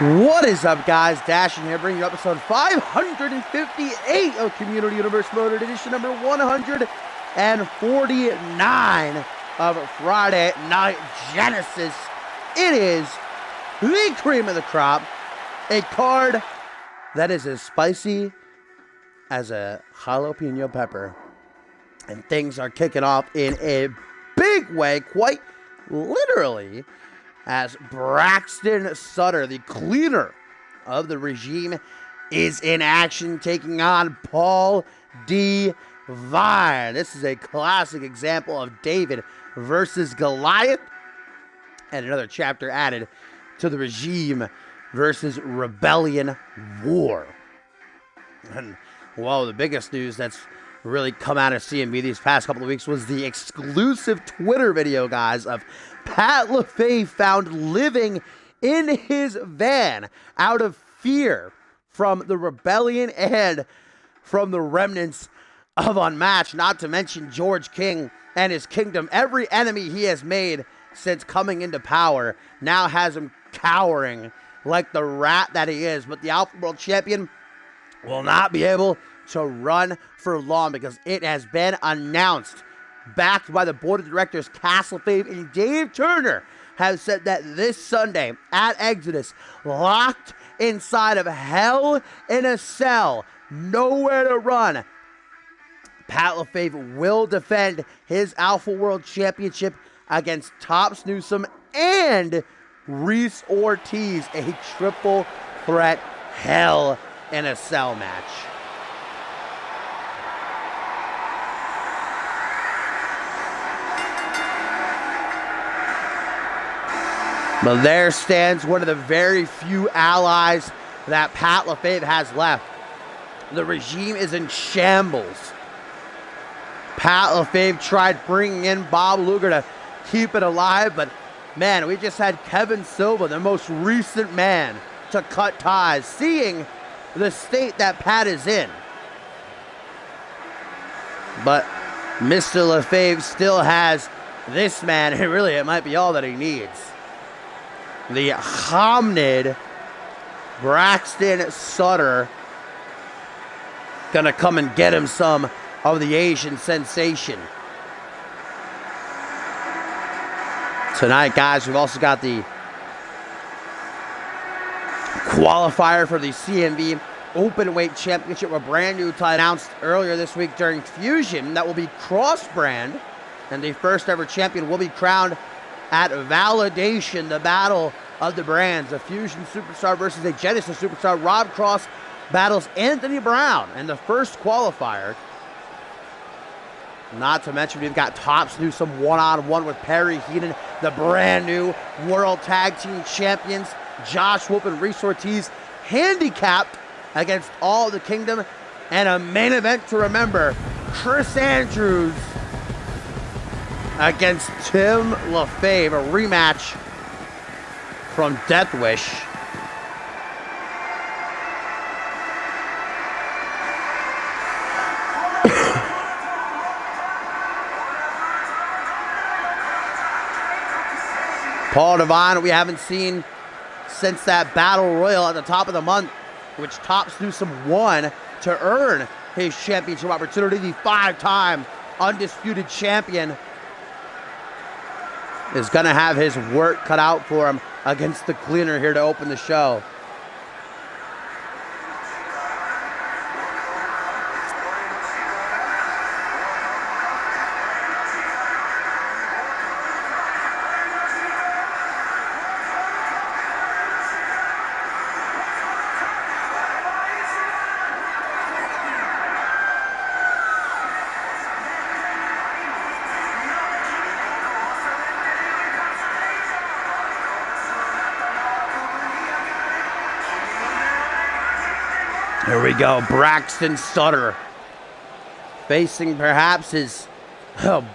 What is up, guys? Dashing here, bringing you episode 558 of Community Universe Motor Edition number 149 of Friday Night Genesis. It is the cream of the crop, a card that is as spicy as a jalapeno pepper. And things are kicking off in a big way, quite literally, as Braxton Sutter, the cleaner of the regime, is in action, taking on Paul D. Vine. This is a classic example of David versus Goliath, and another chapter added to the regime versus rebellion war. And, well, the biggest news that's really come out of CMV these past couple of weeks was the exclusive Twitter video, guys, of Pat LaFave found living in his van out of fear from the rebellion and from the remnants of Unmatched, not to mention George King and his kingdom. Every enemy he has made since coming into power now has him cowering like the rat that he is. But the Alpha World Champion will not be able to run for long because it has been announced, backed by the board of directors, Castlefave and Dave Turner have said that this Sunday at Exodus, locked inside of Hell in a Cell, nowhere to run, Pat LaFave will defend his Alpha World Championship against Tops Newsome and Reese Ortiz, a triple threat Hell in a Cell match. But there stands one of the very few allies that Pat LaFave has left. The regime is in shambles. Pat LaFave tried bringing in Bob Luger to keep it alive, but man, we just had Kevin Silva, the most recent man to cut ties, seeing the state that Pat is in. But Mr. LaFave still has this man, and really it might be all that he needs. The Hominid Braxton Sutter gonna come and get him some of the Asian sensation. Tonight, guys, we've also got the qualifier for the CMV Openweight Championship, a brand new title announced earlier this week during Fusion that will be cross-brand, and the first ever champion will be crowned at Validation, the battle of the brands. A Fusion Superstar versus a Genesis Superstar. Rob Cross battles Anthony Brown in the first qualifier. Not to mention, we've got Tops Newsome one-on-one with Perry Heenan, the brand new World Tag Team Champions. Josh Wolf and Reese Ortiz handicapped against All the Kingdom. And a main event to remember, Chris Andrews against Tim LaFave, a rematch from Death Wish. Paul Devine, we haven't seen since that Battle Royal at the top of the month, which Tops Newsome won to earn his championship opportunity. The 5-time undisputed champion is going to have his work cut out for him against the cleaner here to open the show. Here we go, Braxton Sutter facing perhaps his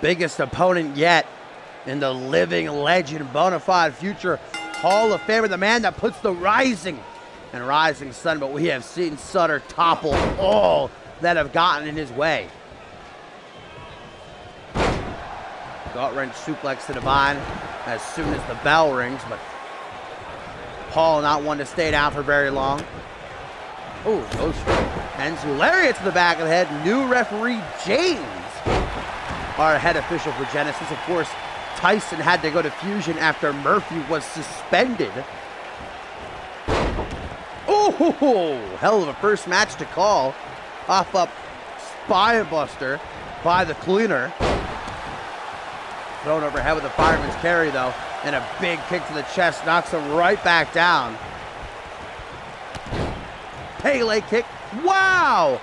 biggest opponent yet in the living legend, bona fide future Hall of Famer, the man that puts the rising and rising sun. But we have seen Sutter topple all that have gotten in his way. Gut wrench suplex to Devine as soon as the bell rings, but Paul not one to stay down for very long. Oh, goes for Enzu lariat to the back of the head. New referee James, our head official for Genesis. Of course, Tyson had to go to Fusion after Murphy was suspended. Oh, hell of a first match to call. Off up Spine Buster by the Cleaner. Thrown overhead with a fireman's carry, though. And a big kick to the chest knocks him right back down. Pele kick. Wow!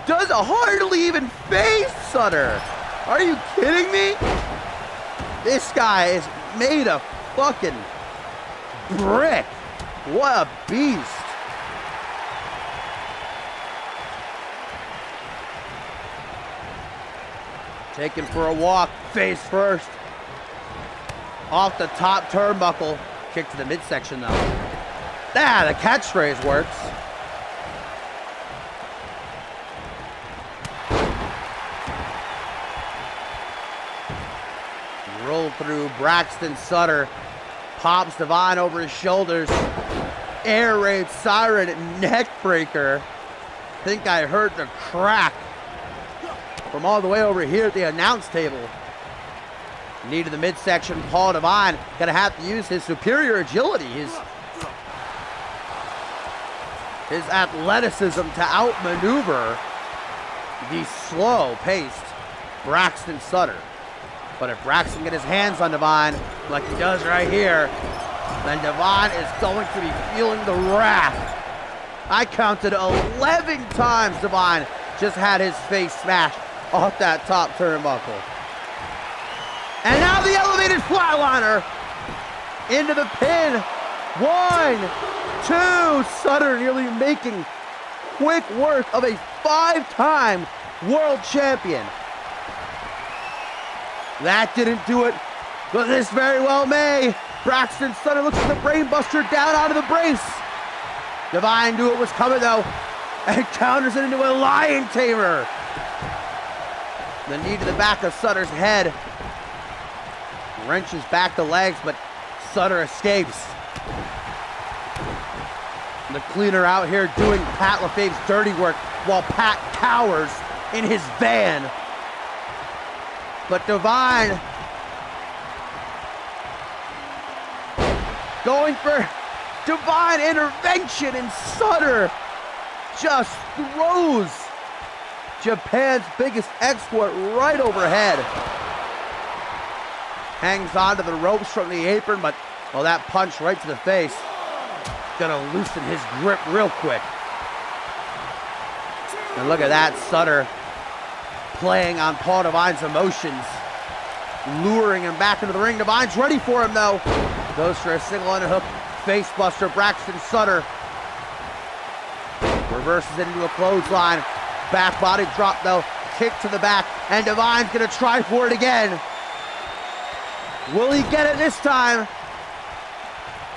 Does hardly even face Sutter. Are you kidding me? This guy is made of fucking brick. What a beast. Taken for a walk, face first. Off the top turnbuckle. Kick to the midsection, though. Ah, the catchphrase works. Roll through Braxton Sutter. Pops Divine over his shoulders. Air raid siren neck breaker. Think I heard the crack from all the way over here at the announce table. Knee to the midsection. Paul Divine gonna have to use his superior agility, his athleticism to outmaneuver the slow-paced Braxton Sutter. But if Braxton get his hands on Divine, like he does right here, then Divine is going to be feeling the wrath. I counted 11 times Divine just had his face smashed off that top turnbuckle. And now the elevated flatliner into the pin. 1, 2, Sutter nearly making quick work of a 5-time world champion. That didn't do it, but this very well may. Braxton Sutter looks for the brainbuster down onto the brace. Divine knew it was coming though, and counters it into a lion tamer. The knee to the back of Sutter's head. Wrenches back the legs, but Sutter escapes. The Cleaner out here doing Pat LaFave's dirty work while Pat cowers in his van. But Divine going for Divine intervention, and Sutter just throws Japan's biggest export right overhead. Hangs onto the ropes from the apron, but well, that punch right to the face gonna loosen his grip real quick. And look at that, Sutter playing on Paul Divine's emotions, luring him back into the ring. Divine's ready for him though. Goes for a single underhook, face buster. Braxton Sutter reverses it into a clothesline. Back body drop though, kick to the back, and Divine's gonna try for it again. Will he get it this time?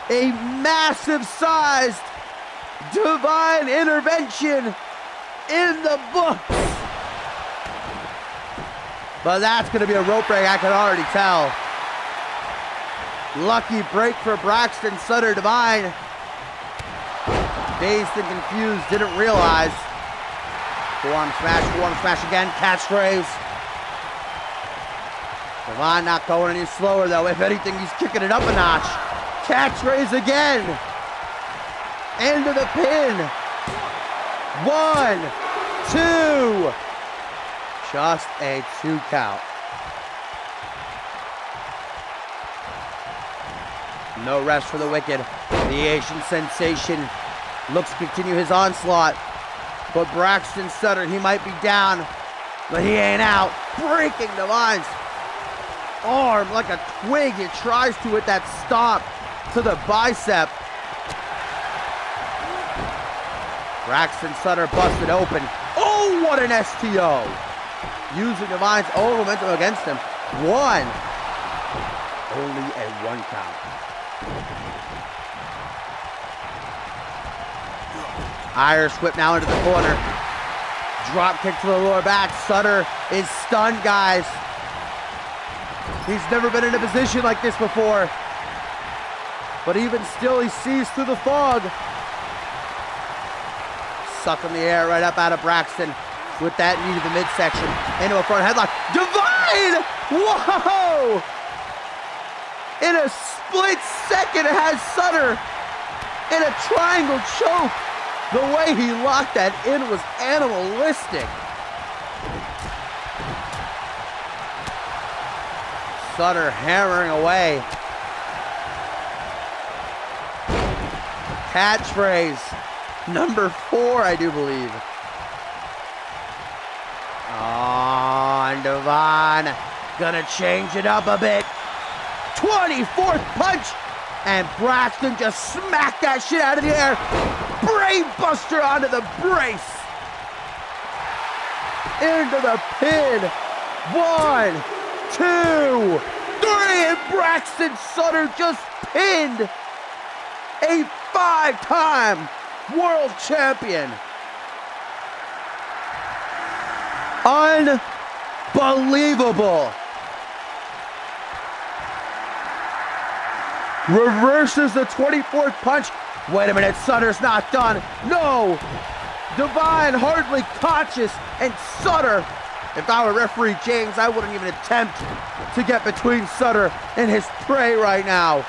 A massive sized Divine intervention in the books. But that's going to be a rope break, I can already tell. Lucky break for Braxton Sutter. Divine, dazed and confused, didn't realize. Forearm smash again, catchphrase. Divine not going any slower though. If anything, he's kicking it up a notch. Catchphrase again. Into the pin. 1, 2. Just a 2 count. No rest for the Wicked. The Asian sensation looks to continue his onslaught. But Braxton Sutter, he might be down, but he ain't out. Breaking Divine's arm like a twig. He tries to hit that stomp to the bicep. Braxton Sutter busted open. Oh, what an STO. Using Divine's own momentum against him. 1. Only a 1 count. Irish whip now into the corner. Drop kick to the lower back. Sutter is stunned, guys. He's never been in a position like this before. But even still, he sees through the fog. Sucking the air right up out of Braxton with that knee to the midsection. Into a front headlock. Divine! Whoa! In a split second, it has Sutter in a triangle choke. The way he locked that in was animalistic. Sutter hammering away. Catchphrase number 4, I do believe. Oh, and Devon gonna change it up a bit. 24th punch, and Braxton just smacked that shit out of the air. Brain buster onto the brace. Into the pin. 1, 2, 3, and Braxton Sutter just pinned a 5-time world champion. Unbelievable. Reverses the 24th punch. Wait a minute, Sutter's not done. No! Divine hardly conscious, and Sutter, if I were referee James, I wouldn't even attempt to get between Sutter and his prey right now.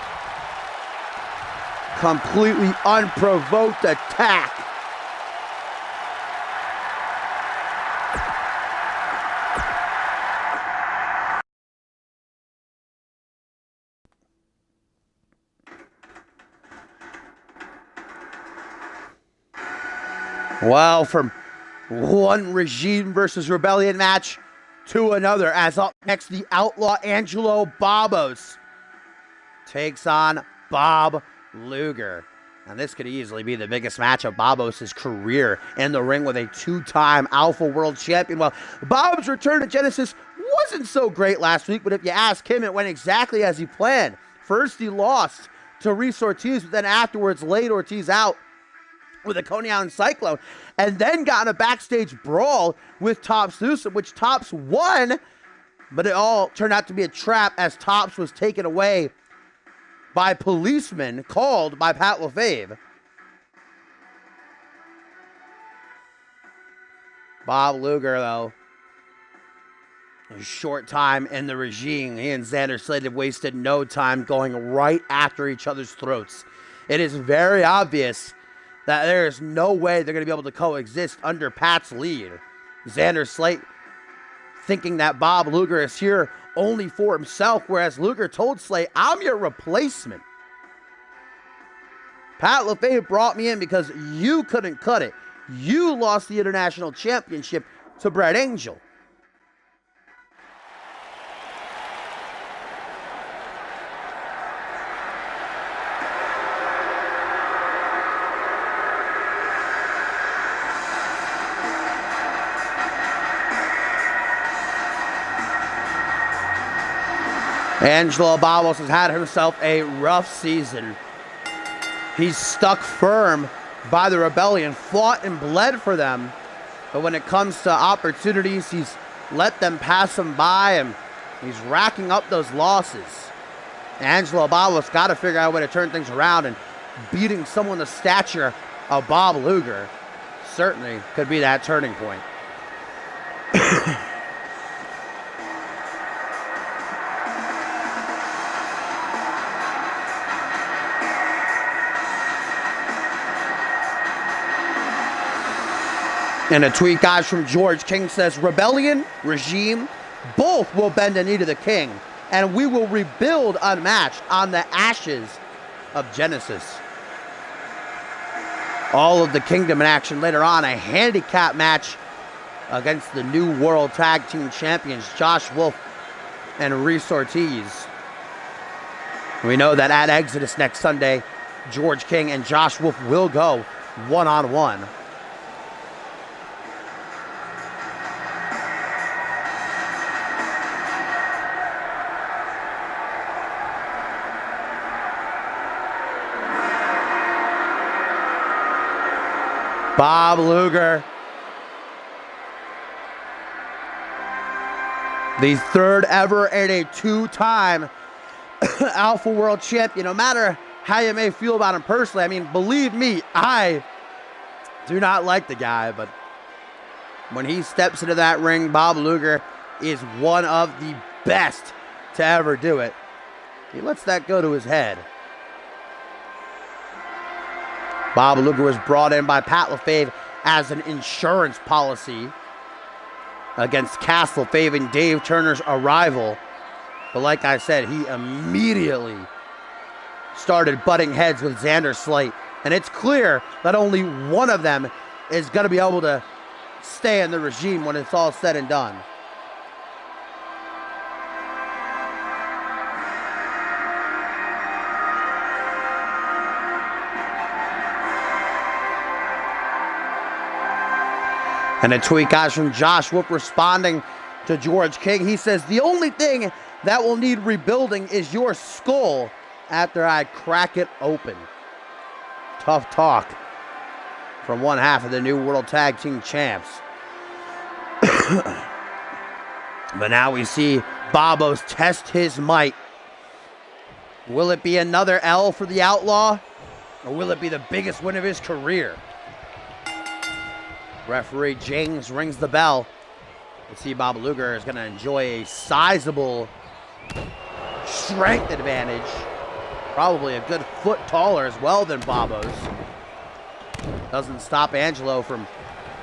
Completely unprovoked attack. Well, from one Regime versus Rebellion match to another, as up next, the Outlaw Angelo Babos takes on Bob Luger. And this could easily be the biggest match of Babos' career in the ring with a 2-time Alpha World Champion. Well, Bob's return to Genesis wasn't so great last week, but if you ask him, it went exactly as he planned. First, he lost to Reese Ortiz, but then afterwards laid Ortiz out with a Coney Island Cyclone, and then got in a backstage brawl with Tops Newsom, which Tops won, but it all turned out to be a trap as Tops was taken away by policemen called by Pat LaFave. Bob Luger, though, a short time in the regime, he and Xander Slade have wasted no time going right after each other's throats. It is very obvious that there is no way they're going to be able to coexist under Pat's lead. Xander Slate thinking that Bob Luger is here only for himself, whereas Luger told Slate, I'm your replacement. Pat LaFave brought me in because you couldn't cut it. You lost the International Championship to Brett Angel. Angelo Babos has had himself a rough season. He's stuck firm by the Rebellion, fought and bled for them, but when it comes to opportunities, he's let them pass him by, and he's racking up those losses. Angelo Babos got to figure out a way to turn things around, and beating someone the stature of Bob Luger certainly could be that turning point. And a tweet, guys, from George King says, Rebellion, Regime, both will bend a knee to the king, and we will rebuild unmatched on the ashes of Genesis. All of the Kingdom in action later on, a handicap match against the new World Tag Team Champions, Josh Wolf and Reese Ortiz. We know that at Exodus next Sunday, George King and Josh Wolf will go one-on-one. Bob Luger, the third ever and a 2-time Alpha World Champion. No matter how you may feel about him personally. I mean, believe me, I do not like the guy, but when he steps into that ring, Bob Luger is one of the best to ever do it. He lets that go to his head. Bob Luger was brought in by Pat LaFave as an insurance policy against Cass LaFave and Dave Turner's arrival. But like I said, he immediately started butting heads with Xander Slate. And it's clear that only one of them is going to be able to stay in the regime when it's all said and done. And a tweet, guys, from Josh Whoop responding to George King. He says, the only thing that will need rebuilding is your skull after I crack it open. Tough talk from one half of the new World Tag Team Champs. But now we see Babos test his might. Will it be another L for the Outlaw? Or will it be the biggest win of his career? Referee James rings the bell. We see Bob Luger is going to enjoy a sizable strength advantage. Probably a good foot taller as well than Babos. Doesn't stop Angelo from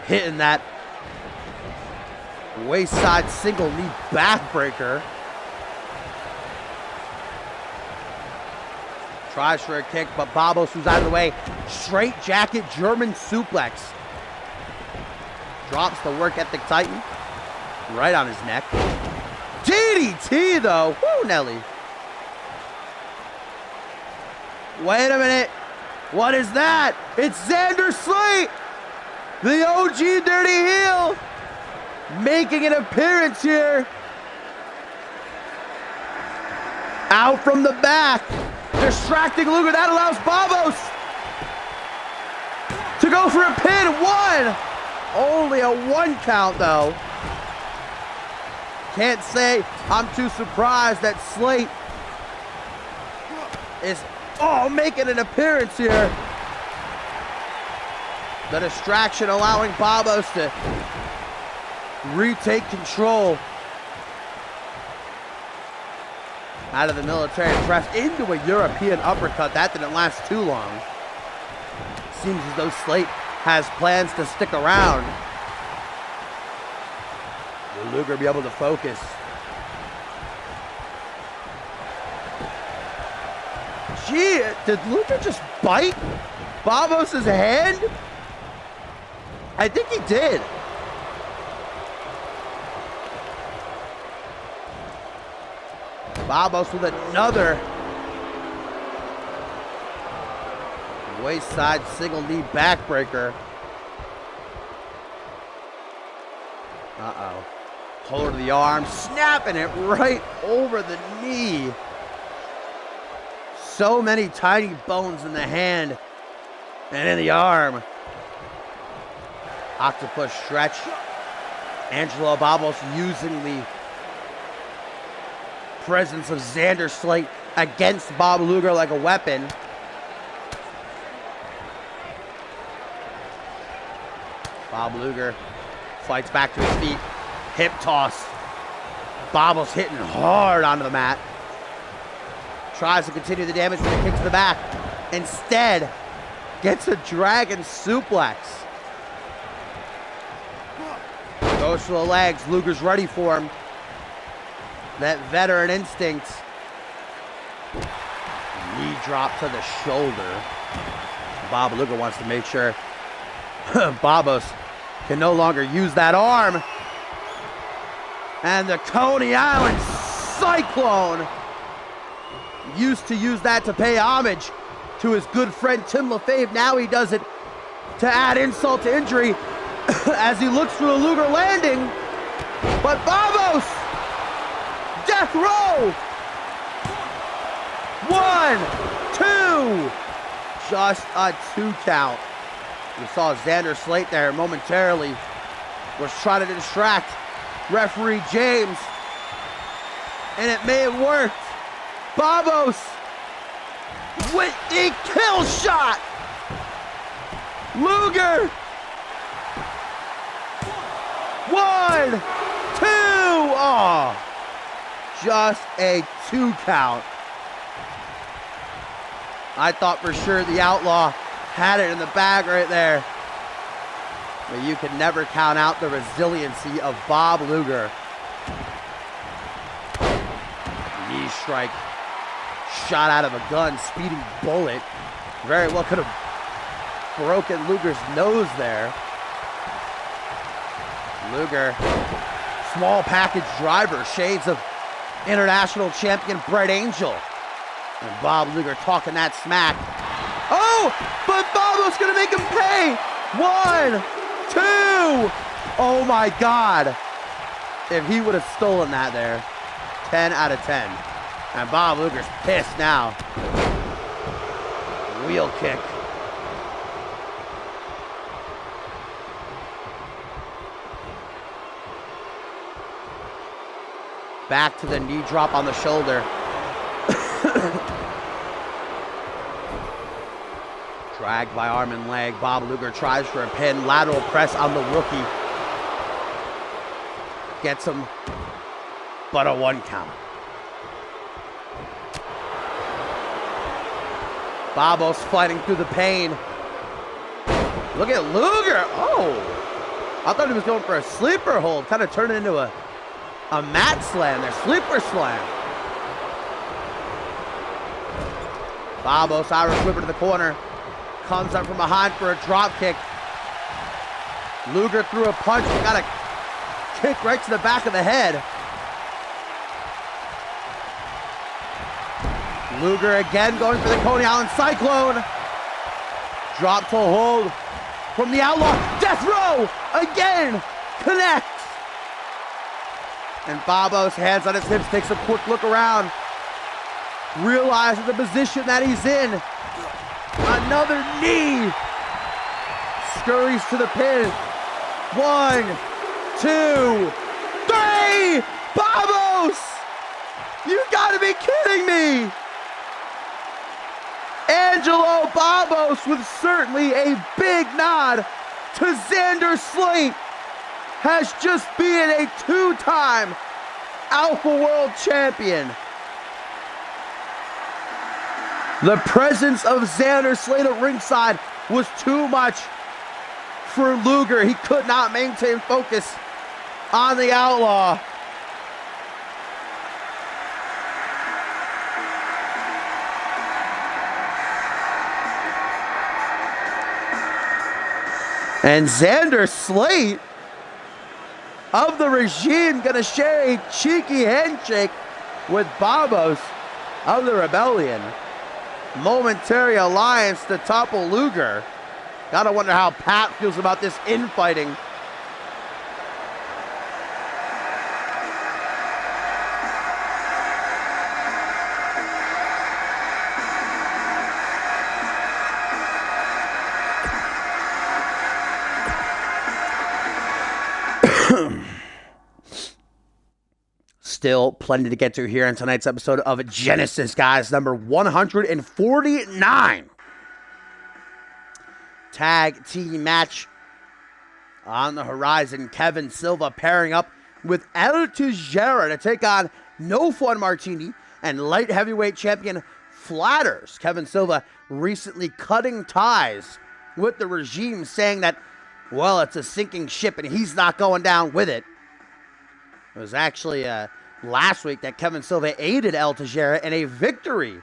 hitting that waist-side single knee backbreaker. Tries for a kick, but Babos was out of the way. Straight jacket German suplex. Drops the work ethic Titan right on his neck. DDT though. Woo, Nelly. Wait a minute. What is that? It's Xander Slate, the OG Dirty Heel, making an appearance here. Out from the back. Distracting Luger. That allows Babos to go for a pin. One. Only a 1 count, though. Can't say I'm too surprised that Slate is making an appearance here. The distraction allowing Babos to retake control. Out of the military press into a European uppercut. That didn't last too long. Seems as though Slate has plans to stick around. Will Luger be able to focus? Gee, did Luger just bite Babos' hand? I think he did. Babos with another waist side single knee backbreaker. Uh-oh. Hold to the arm, snapping it right over the knee. So many tiny bones in the hand and in the arm. Octopus stretch. Angelo Babos using the presence of Xander Slate against Bob Luger like a weapon. Bob Luger fights back to his feet. Hip toss. Babos hitting hard onto the mat. Tries to continue the damage with a kick to the back. Instead, gets a dragon suplex. Goes for the legs. Luger's ready for him. That veteran instinct. Knee drop to the shoulder. Bob Luger wants to make sure Babos can no longer use that arm. And the Coney Island Cyclone used to use that to pay homage to his good friend Tim LaFave. Now he does it to add insult to injury as he looks for the Luger landing. But Babos, death row. 1, 2, just a 2 count. We saw Xander Slate there momentarily was trying to distract referee James, and it may have worked. Babos with the kill shot. Luger. 1, 2. Oh, just a 2 count. I thought for sure the Outlaw had it in the bag right there. But you can never count out the resiliency of Bob Luger. Knee strike. Shot out of a gun. Speeding bullet. Very well could have broken Luger's nose there. Luger. Small package driver. Shades of international champion Bret Angel. And Bob Luger talking that smack. Oh, but Bobo's gonna make him pay. 1, 2. Oh my God. If he would have stolen that there, 10 out of 10. And Bob Luger's pissed now. Wheel kick. Back to the knee drop on the shoulder. Dragged by arm and leg. Bob Luger tries for a pin. Lateral press on the rookie. Gets him, but a 1 count. Babos fighting through the pain. Look at Luger. Oh, I thought he was going for a sleeper hold. Kind of turned it into a mat slam there. Sleeper slam. Babos Irish whipper to the corner. Comes up from behind for a drop kick. Luger threw a punch, but got a kick right to the back of the head. Luger again going for the Coney Island Cyclone. Drop toe hold from the Outlaw. Death row again. Connects. And Babos, hands on his hips, takes a quick look around. Realizes the position that he's in. Another knee. Scurries to the pin. 1, 2, 3. Babos! You gotta be kidding me! Angelo Babos with certainly a big nod to Xander Slate has just been a 2-time Alpha World Champion. The presence of Xander Slate at ringside was too much for Luger. He could not maintain focus on the Outlaw. And Xander Slate of the Regime gonna share a cheeky handshake with Babos of the Rebellion. Momentary alliance to topple Luger. Gotta wonder how Pat feels about this infighting. Still plenty to get to here on tonight's episode of Genesis, guys. Number 149. Tag team match on the horizon. Kevin Silva pairing up with El Tijera to take on No Fun Martini and light heavyweight champion Flatters. Kevin Silva recently cutting ties with the Regime, saying that, well, it's a sinking ship and he's not going down with it. It was actually last week that Kevin Silva aided El Tijera in a victory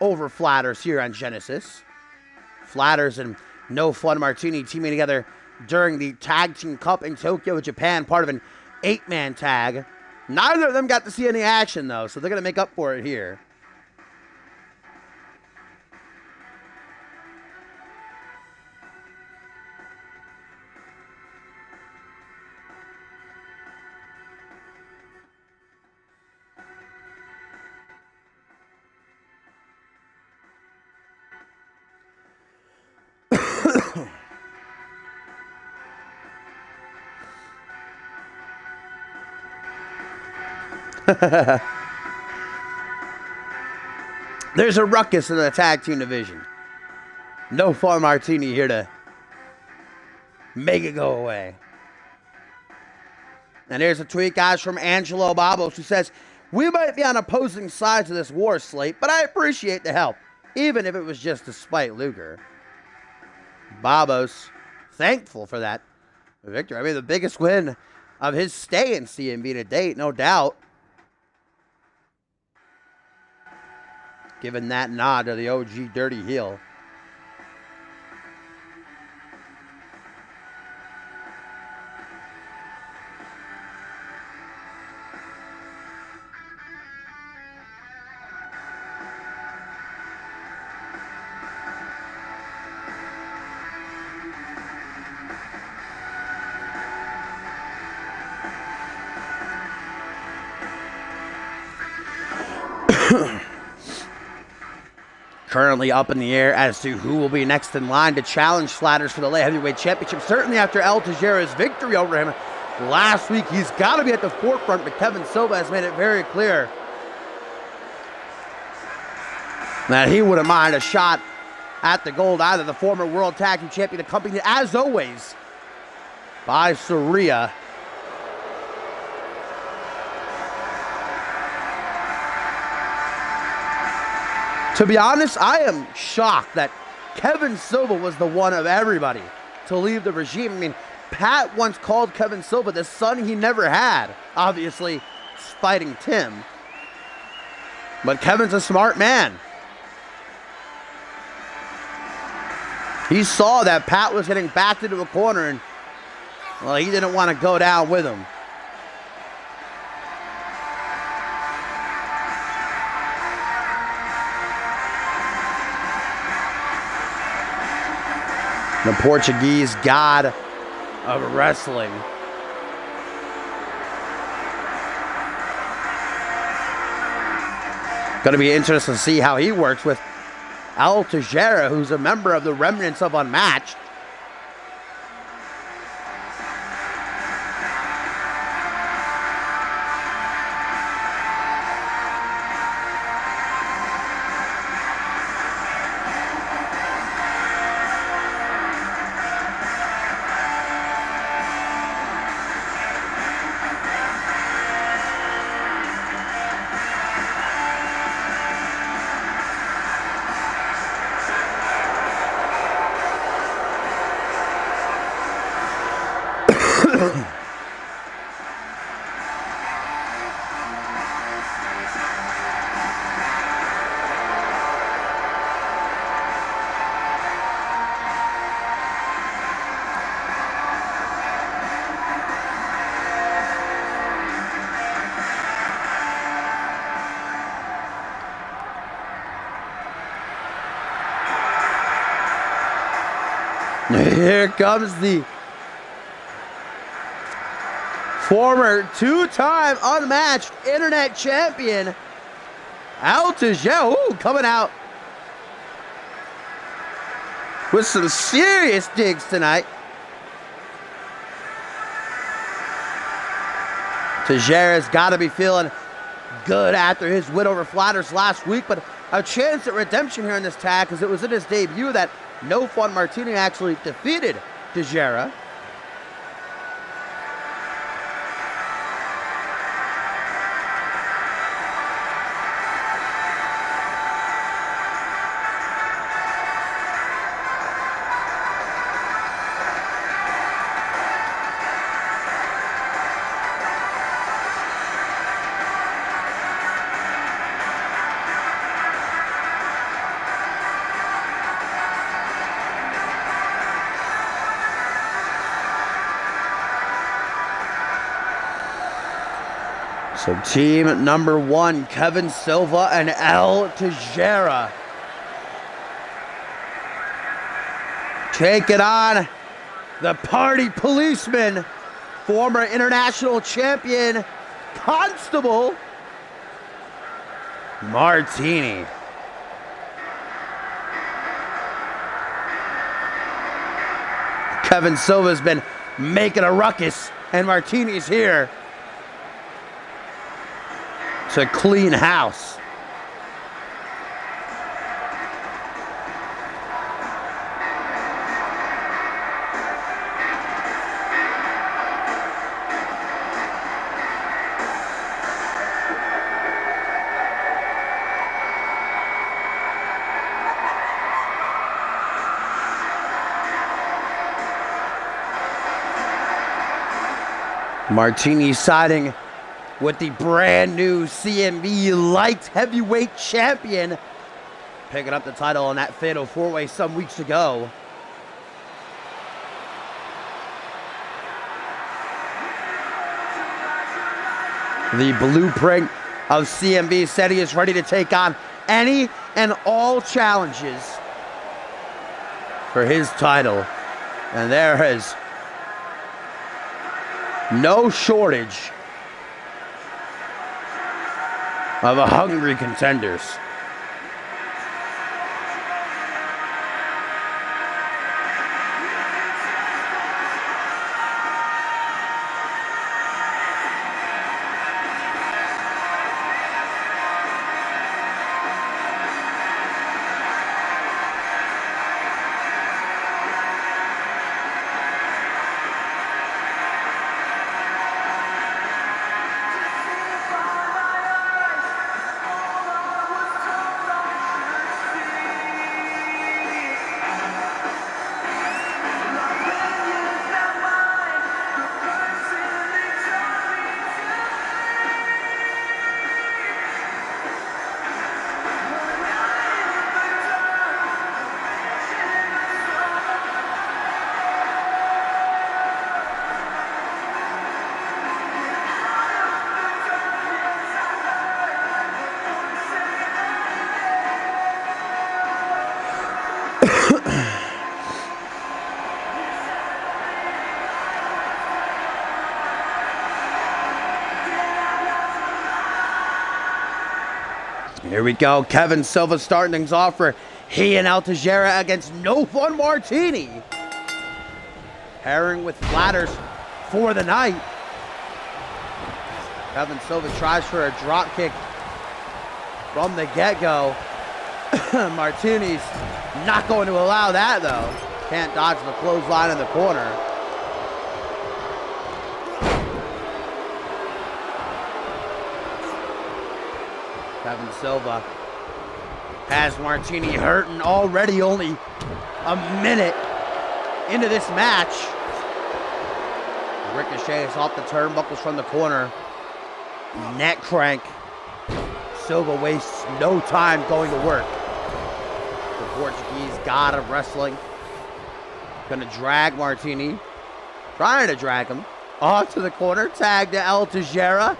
over Flatters here on Genesis. Flatters and No Fun Martini teaming together during the Tag Team Cup in Tokyo, Japan, part of an 8-man tag. Neither of them got to see any action, though, so they're going to make up for it here. There's a ruckus in the tag team division. No Fun Martini here to make it go away. And here's a tweet, guys, from Angelo Babos, who says, "We might be on opposing sides of this war slate, but I appreciate the help, even if it was just to spite Luger." Babos, thankful for that victory. I mean, the biggest win of his stay in CMV to date, no doubt. Giving that nod to the OG Dirty Heel. Currently up in the air as to who will be next in line to challenge Slatters for the light heavyweight championship. Certainly after El Tejera's victory over him last week, he's got to be at the forefront, but Kevin Silva has made it very clear that he wouldn't mind a shot at the gold. Either the former World Tag Team Champion, accompanied as always by Soria. To be honest, I am shocked that Kevin Silva was the one of everybody to leave the regime. I mean, Pat once called Kevin Silva the son he never had, obviously spiting Tim. But Kevin's a smart man. He saw that Pat was getting backed into a corner, and, well, he didn't want to go down with him. The Portuguese god of wrestling. Going to be interesting to see how he works with El Tejera, who's a member of the remnants of Unmatched. Here comes the former two-time Unmatched Internet Champion, El Tejera. Ooh, coming out with some serious digs tonight. Tejera's got to be feeling good after his win over Flatters last week, but a chance at redemption here in this tag, because it was in his debut that No Fun Martini actually defeated Tejera. So team number one, Kevin Silva and El Tejera, taking on the party policeman, former international champion, Constable Martini. Kevin Silva's been making a ruckus, and Martini's here to clean house. Martini siding with the brand new CMV light heavyweight champion, picking up the title on that fatal four-way some weeks ago. The blueprint of CMV said he is ready to take on any and all challenges for his title. And there is no shortage of hungry contenders. Here we go. Kevin Silva starting things off for he and El Tejera against No Fun Martini. Pairing with Flatters for the night. Kevin Silva tries for a drop kick from the get-go. Martini's not going to allow that, though. Can't dodge the clothesline in the corner. Kevin Silva has Martini hurting already, only a minute into this match. Ricochets off the turnbuckles from the corner. Neck crank. Silva wastes no time going to work. The Portuguese god of wrestling. Gonna drag Martini. Trying to drag him. Off to the corner. Tag to El Tejera.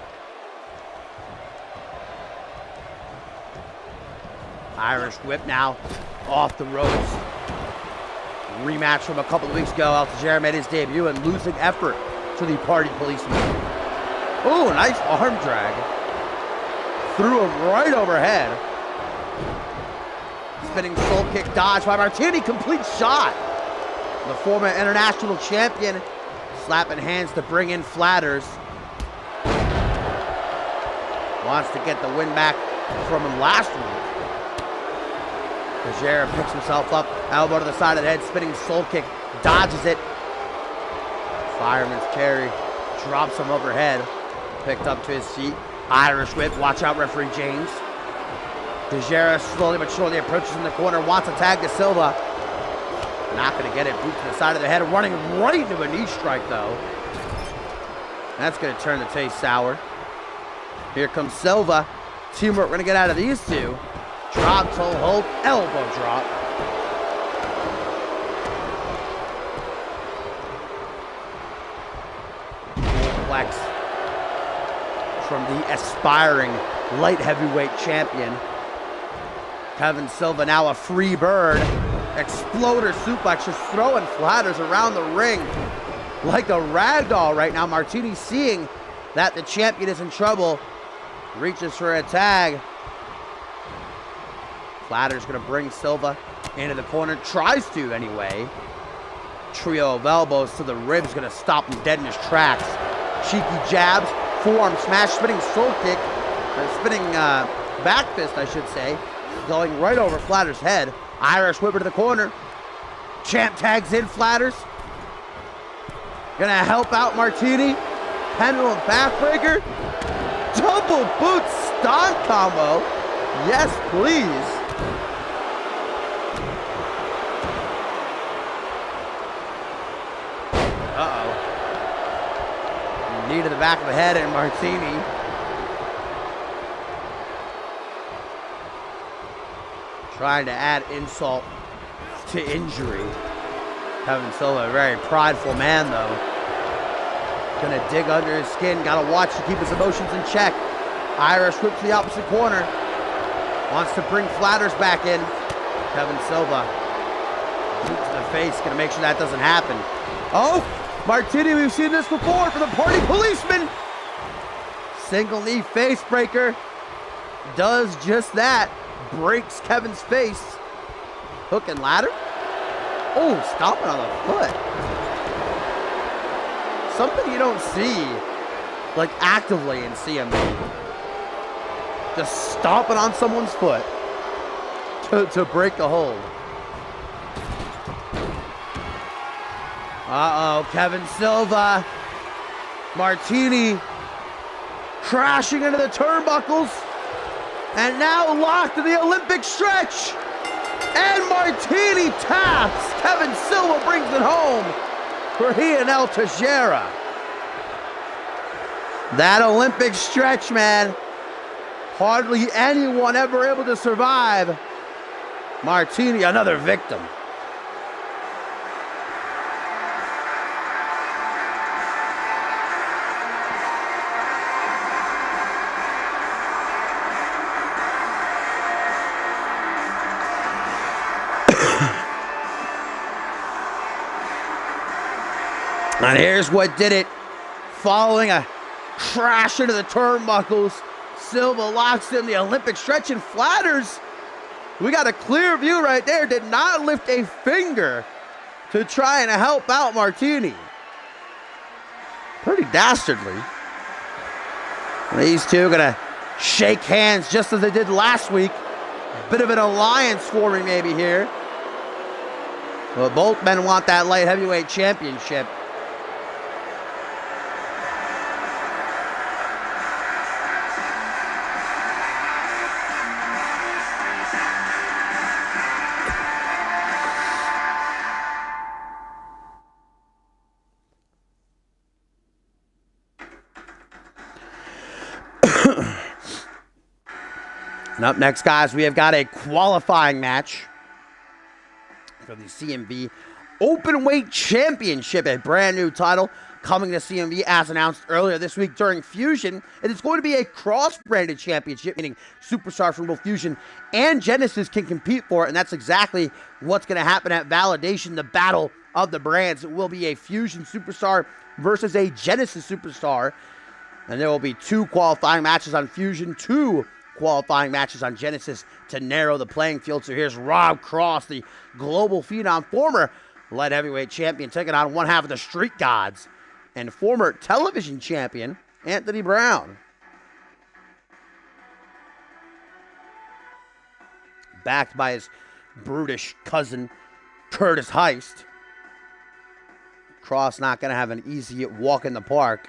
Irish whip now off the ropes. Rematch from a couple of weeks ago. El Tejera made his debut and losing effort to the Party Policeman. Oh, nice arm drag. Threw him right overhead. Spinning soul kick dodge by Martini. Complete shot. The former international champion slapping hands to bring in Flatters. Wants to get the win back from him last week. Tejera picks himself up, elbow to the side of the head, spinning soul kick, dodges it. Fireman's carry, drops him overhead, picked up to his feet. Irish whip, watch out referee James. Tejera slowly but surely approaches in the corner, wants a tag to Silva. Not going to get it, boot to the side of the head, running right into a knee strike though. That's going to turn the taste sour. Here comes Silva. Teamwork going to get out of these two. Drop, toe hold, elbow drop. Flex from the aspiring light heavyweight champion. Kevin Silva now a free bird. Exploder suplex, just throwing Flatters around the ring like a rag doll right now. Martini seeing that the champion is in trouble. Reaches for a tag. Flatters going to bring Silva into the corner. Tries to anyway. Trio of elbows to the ribs. Going to stop him dead in his tracks. Cheeky jabs. Forearm smash. Spinning soul kick. Spinning back fist, I should say. Going right over Flatters' head. Irish whipper to the corner. Champ tags in Flatters. Going to help out Martini. Pendulum backbreaker. Double boot stomp combo. Yes, please. Uh-oh. Knee to back of the head, and Martini trying to add insult to injury. Kevin Silva, a very prideful man, though. Gonna dig under his skin. Gotta watch to keep his emotions in check. Irish whip to the opposite corner. Wants to bring Flatters back in. Kevin Silva. Boot to the face. Gonna make sure that doesn't happen. Oh! Martini, we've seen this before for the party policeman. Single knee face breaker. Does just that. Breaks Kevin's face. Hook and ladder. Oh, stomping on the foot. Something you don't see, like, actively in CMV. Just stomping on someone's foot to break the hold. Uh-oh, Kevin Silva. Martini crashing into the turnbuckles. And now locked in the Olympic stretch. And Martini taps. Kevin Silva brings it home for he and El Teixeira. That Olympic stretch, man. Hardly anyone ever able to survive. Martini, another victim. And here's what did it. Following a crash into the turnbuckles, Silva locks in the Olympic stretch and Flatters. We got a clear view right there. Did not lift a finger to try and help out Martini. Pretty dastardly. These two gonna shake hands just as they did last week. Bit of an alliance forming maybe here. Well, both men want that light heavyweight championship. And up next, guys, we have got a qualifying match for the CMV Openweight Championship, a brand new title coming to CMV as announced earlier this week during Fusion. And it's going to be a cross-branded championship, meaning superstars from both Fusion and Genesis can compete for it. And that's exactly what's going to happen at Validation, the battle of the brands. It will be a Fusion superstar versus a Genesis superstar. And there will be 2 qualifying matches on Fusion, 2 qualifying matches on Genesis to narrow the playing field. So here's Rob Cross, the global phenom, former light heavyweight champion, taking on one half of the Street Gods and former television champion, Anthony Brown. Backed by his brutish cousin, Curtis Heist. Cross not going to have an easy walk in the park.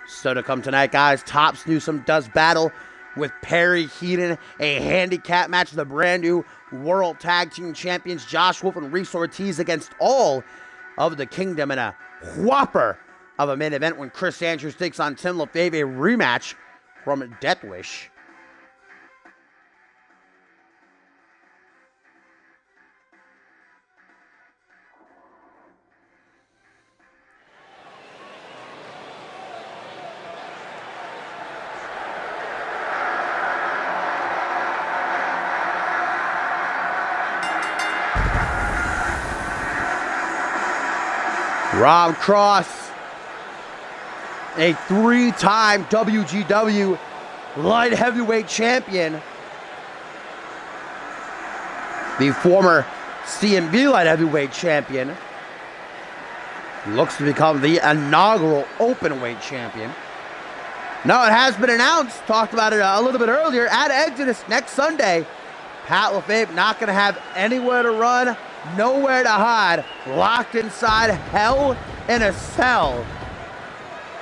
So to come tonight, guys, Tops Newsome does battle with Perry Heaton, a handicap match with the brand new World Tag Team Champions Josh Wolf and Reese Ortiz against all of the Kingdom in a whopper of a main event when Chris Andrews takes on Tim LaFave, a rematch from Death Wish. Rob Cross, a 3-time WGW light heavyweight champion. The former CMV light heavyweight champion. Looks to become the inaugural openweight champion. Now it has been announced, talked about it a little bit earlier, at Exodus next Sunday. Pat LaFave not going to have anywhere to run, nowhere to hide, locked inside Hell in a Cell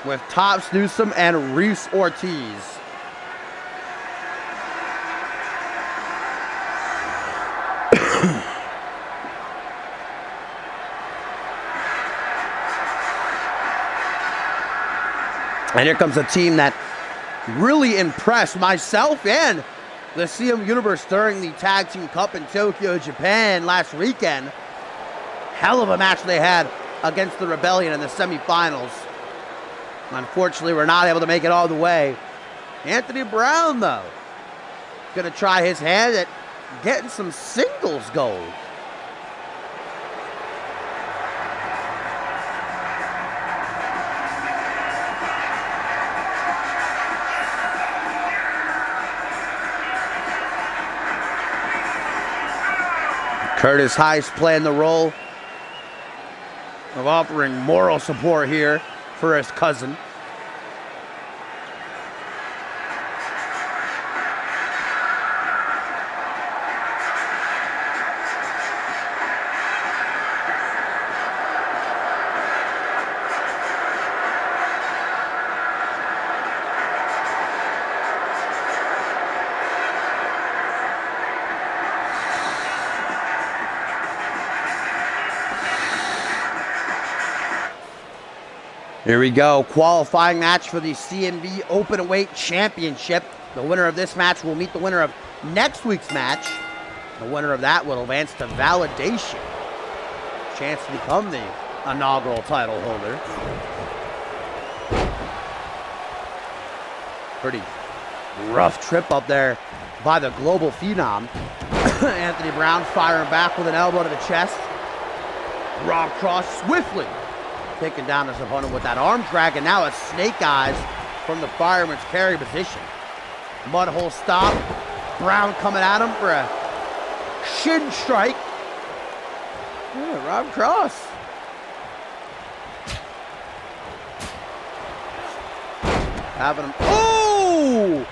with Tops Newsome and Reese Ortiz. And here comes a team that really impressed myself and the CM Universe during the Tag Team Cup in Tokyo, Japan last weekend. Hell of a match they had against the Rebellion in the semifinals. Unfortunately, we're not able to make it all the way. Anthony Brown, though, gonna try his hand at getting some singles gold. Curtis Heist playing the role of offering moral support here for his cousin. Here we go, qualifying match for the CMV Openweight Championship. The winner of this match will meet the winner of next week's match. The winner of that will advance to validation. Chance to become the inaugural title holder. Pretty rough trip up there by the global phenom. Anthony Brown firing back with an elbow to the chest. Rob Cross swiftly taking down his opponent with that arm drag, and now a snake eyes from the fireman's carry position. Mudhole stop. Brown coming at him for a shin strike. Yeah, Rob Cross. Having him. Oh!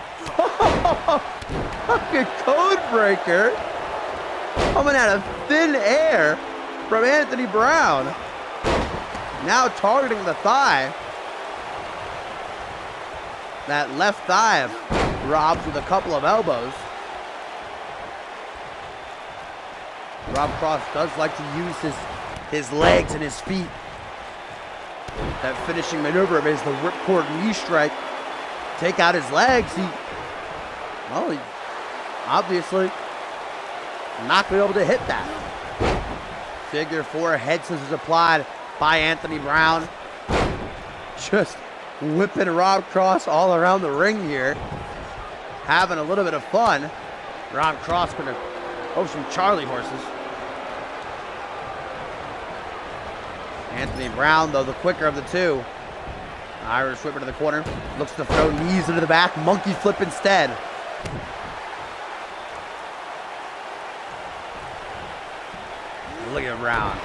Fucking code breaker. Coming out of thin air from Anthony Brown. Now targeting the thigh. That left thigh of Rob's with a couple of elbows. Rob Cross does like to use his legs and his feet. That finishing maneuver of his, the ripcord knee strike. Take out his legs. He obviously not going to be able to hit that. Figure four, head scissors applied by Anthony Brown. Just whipping Rob Cross all around the ring here. Having a little bit of fun. Rob Cross gonna go some Charlie horses. Anthony Brown, though, the quicker of the two. Irish whipper to the corner. Looks to throw knees into the back. Monkey flip instead. Look at Brown.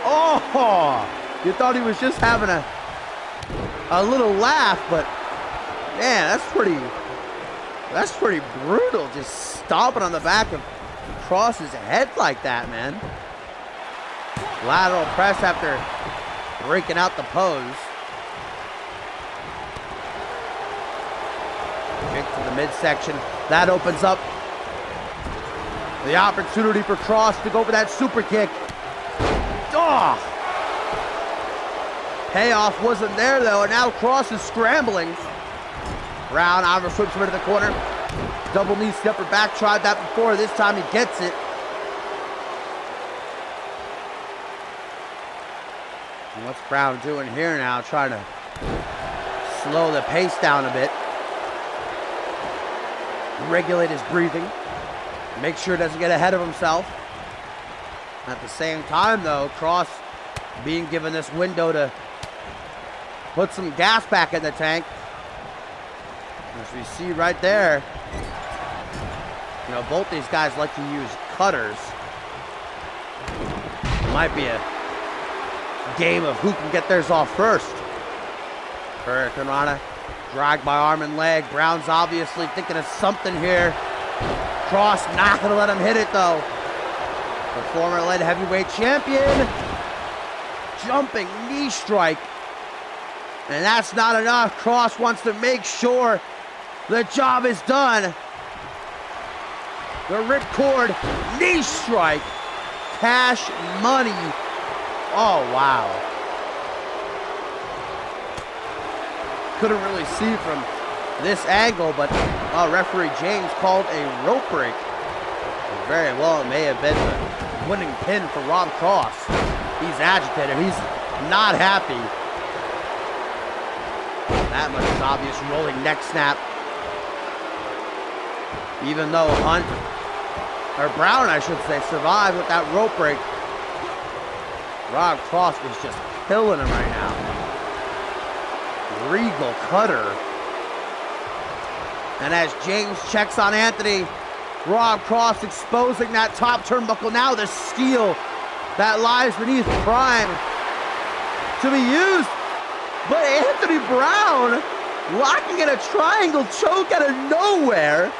Oh! You thought he was just having a little laugh, but man, that's pretty brutal. Just stomping on the back of Cross's head like that, man. Lateral press after breaking out the pose. Kick to the midsection. That opens up the opportunity for Cross to go for that super kick. Oh! Payoff wasn't there, though, and now Cross is scrambling. Brown Irish whips him into the corner. Double knee to the upper back. Tried that before. This time he gets it. And what's Brown doing here now? Trying to slow the pace down a bit. Regulate his breathing. Make sure he doesn't get ahead of himself. At the same time, though, Cross being given this window to put some gas back in the tank. As we see right there, you know, both these guys like to use cutters. It might be a game of who can get theirs off first. Hurricane Rana dragged by arm and leg. Brown's obviously thinking of something here. Cross not going to let him hit it, though. The former light heavyweight champion. Jumping knee strike. And that's not enough. Cross wants to make sure the job is done. The ripcord knee strike. Cash money. Oh, wow. couldn't really see from this angle, but referee James called a rope break. And very well, it may have been the winning pin for Rob Cross. He's agitated. He's not happy. That much is obvious. Rolling neck snap. Even though Hunt, or Brown, I should say, survived with that rope break, Rob Cross is just killing him right now. Regal cutter. And as James checks on Anthony, Rob Cross exposing that top turnbuckle. Now the steel that lies beneath Prime to be used. But Anthony Brown locking in a triangle choke out of nowhere.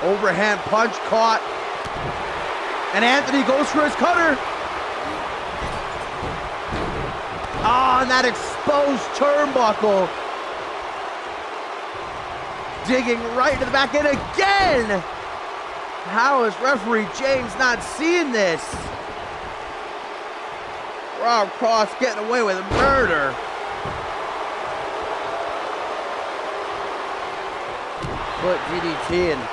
Overhand punch caught. And Anthony goes for his cutter. Oh, and that exposed turnbuckle. Digging right to the back end again. How is referee James not seeing this? Rob Cross getting away with murder. Foot DDT, and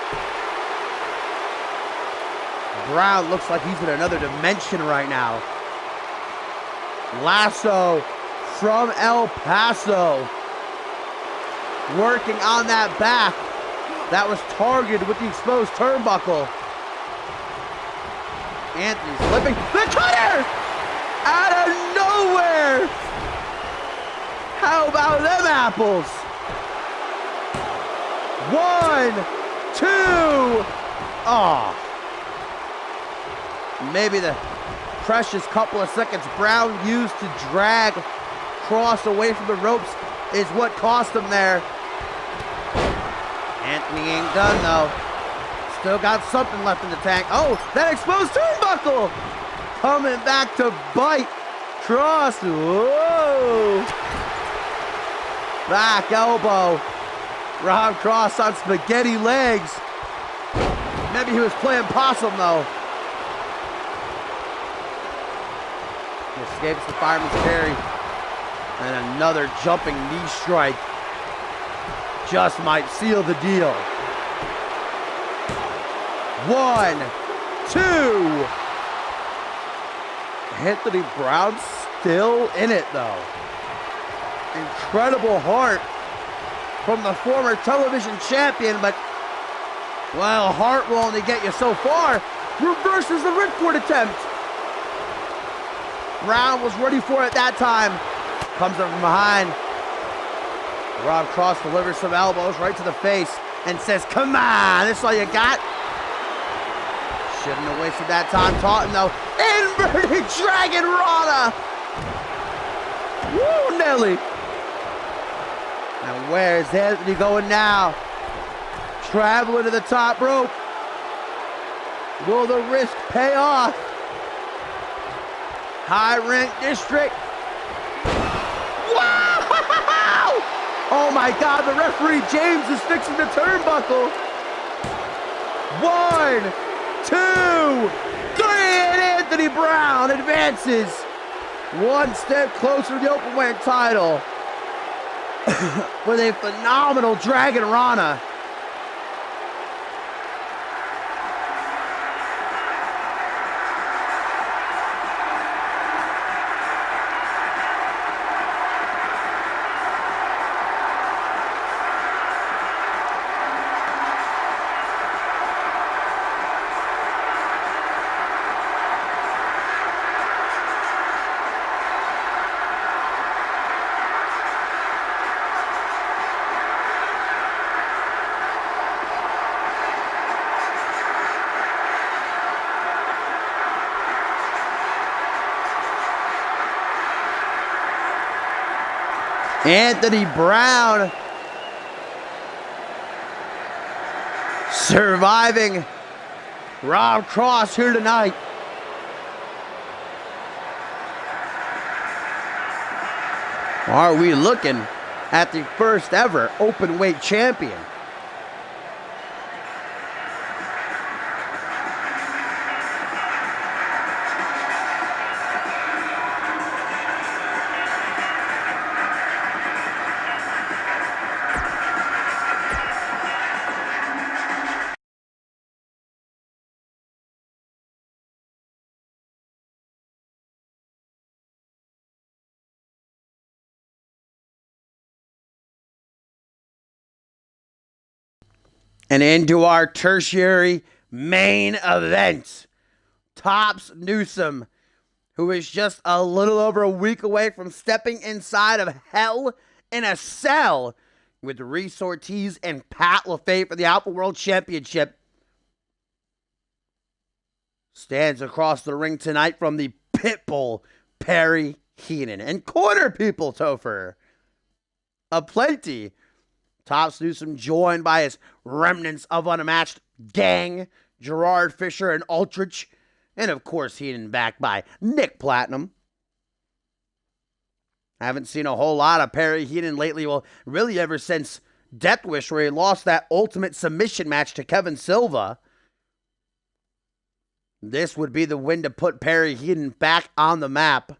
Brown looks like he's in another dimension right now. Lasso from El Paso. Working on that back that was targeted with the exposed turnbuckle. Anthony's slipping. The cutter! Out of nowhere! How about them apples? 1, 2. Oh. Maybe the precious couple of seconds Brown used to drag Cross away from the ropes is what cost him there. Anthony ain't done though. Still got something left in the tank. Oh, that exposed turnbuckle! Coming back to bite Cross. Whoa! Back elbow. Rob Cross on spaghetti legs. Maybe he was playing possum though. Escapes the fireman's carry. And another jumping knee strike. Just might seal the deal. 1, 2. Anthony Brown still in it though. Incredible heart from the former television champion, but well, heart will only get you so far. Reverses the ripcord attempt. Brown was ready for it that time. Comes up from behind. Rob Cross delivers some elbows right to the face and says, come on, this is all you got? Shouldn't have wasted that time taunting though. Inverted Dragon Rana! Woo, Nelly! And where's Anthony going now? Traveling to the top rope. Will the risk pay off? High rank district. Wow! Oh my God, the referee James is fixing the turnbuckle. 1, 2, 3, and Anthony Brown advances one step closer to the openweight title with a phenomenal Dragon Rana. Anthony Brown surviving Rob Cross here tonight. Are we looking at the first ever open weight champion? And into our tertiary main event, Tops Newsome, who is just a little over a week away from stepping inside of Hell in a Cell with Reese Ortiz and Pat LaFave for the Alpha World Championship, stands across the ring tonight from the Pitbull, Perry Heenan. And corner people, Topher, aplenty. Tops Newsome joined by his remnants of unmatched gang, Gerard Fisher and Aldrich, and of course Heenan backed by Nick Platinum. I haven't seen a whole lot of Perry Heenan lately, well, really ever since Death Wish, where he lost that ultimate submission match to Kevin Silva. This would be the win to put Perry Heenan back on the map.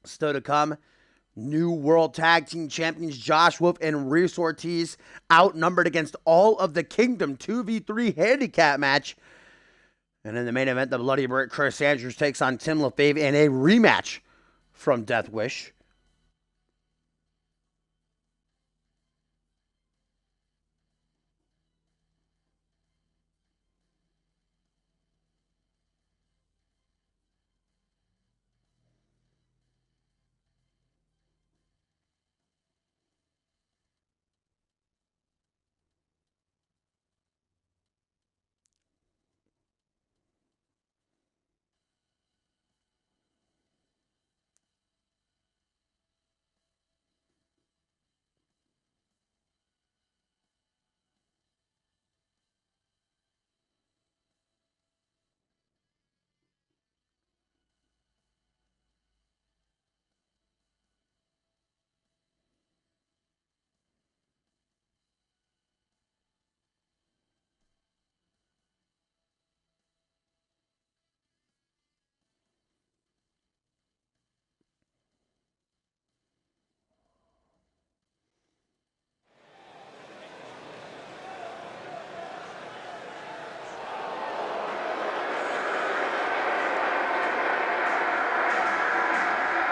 Still to come, new World Tag Team Champions Josh Wolf and Reese Ortiz outnumbered against all of the Kingdom 2v3 handicap match. And in the main event, the Bloody Brick Chris Andrews takes on Tim LaFave in a rematch from Death Wish.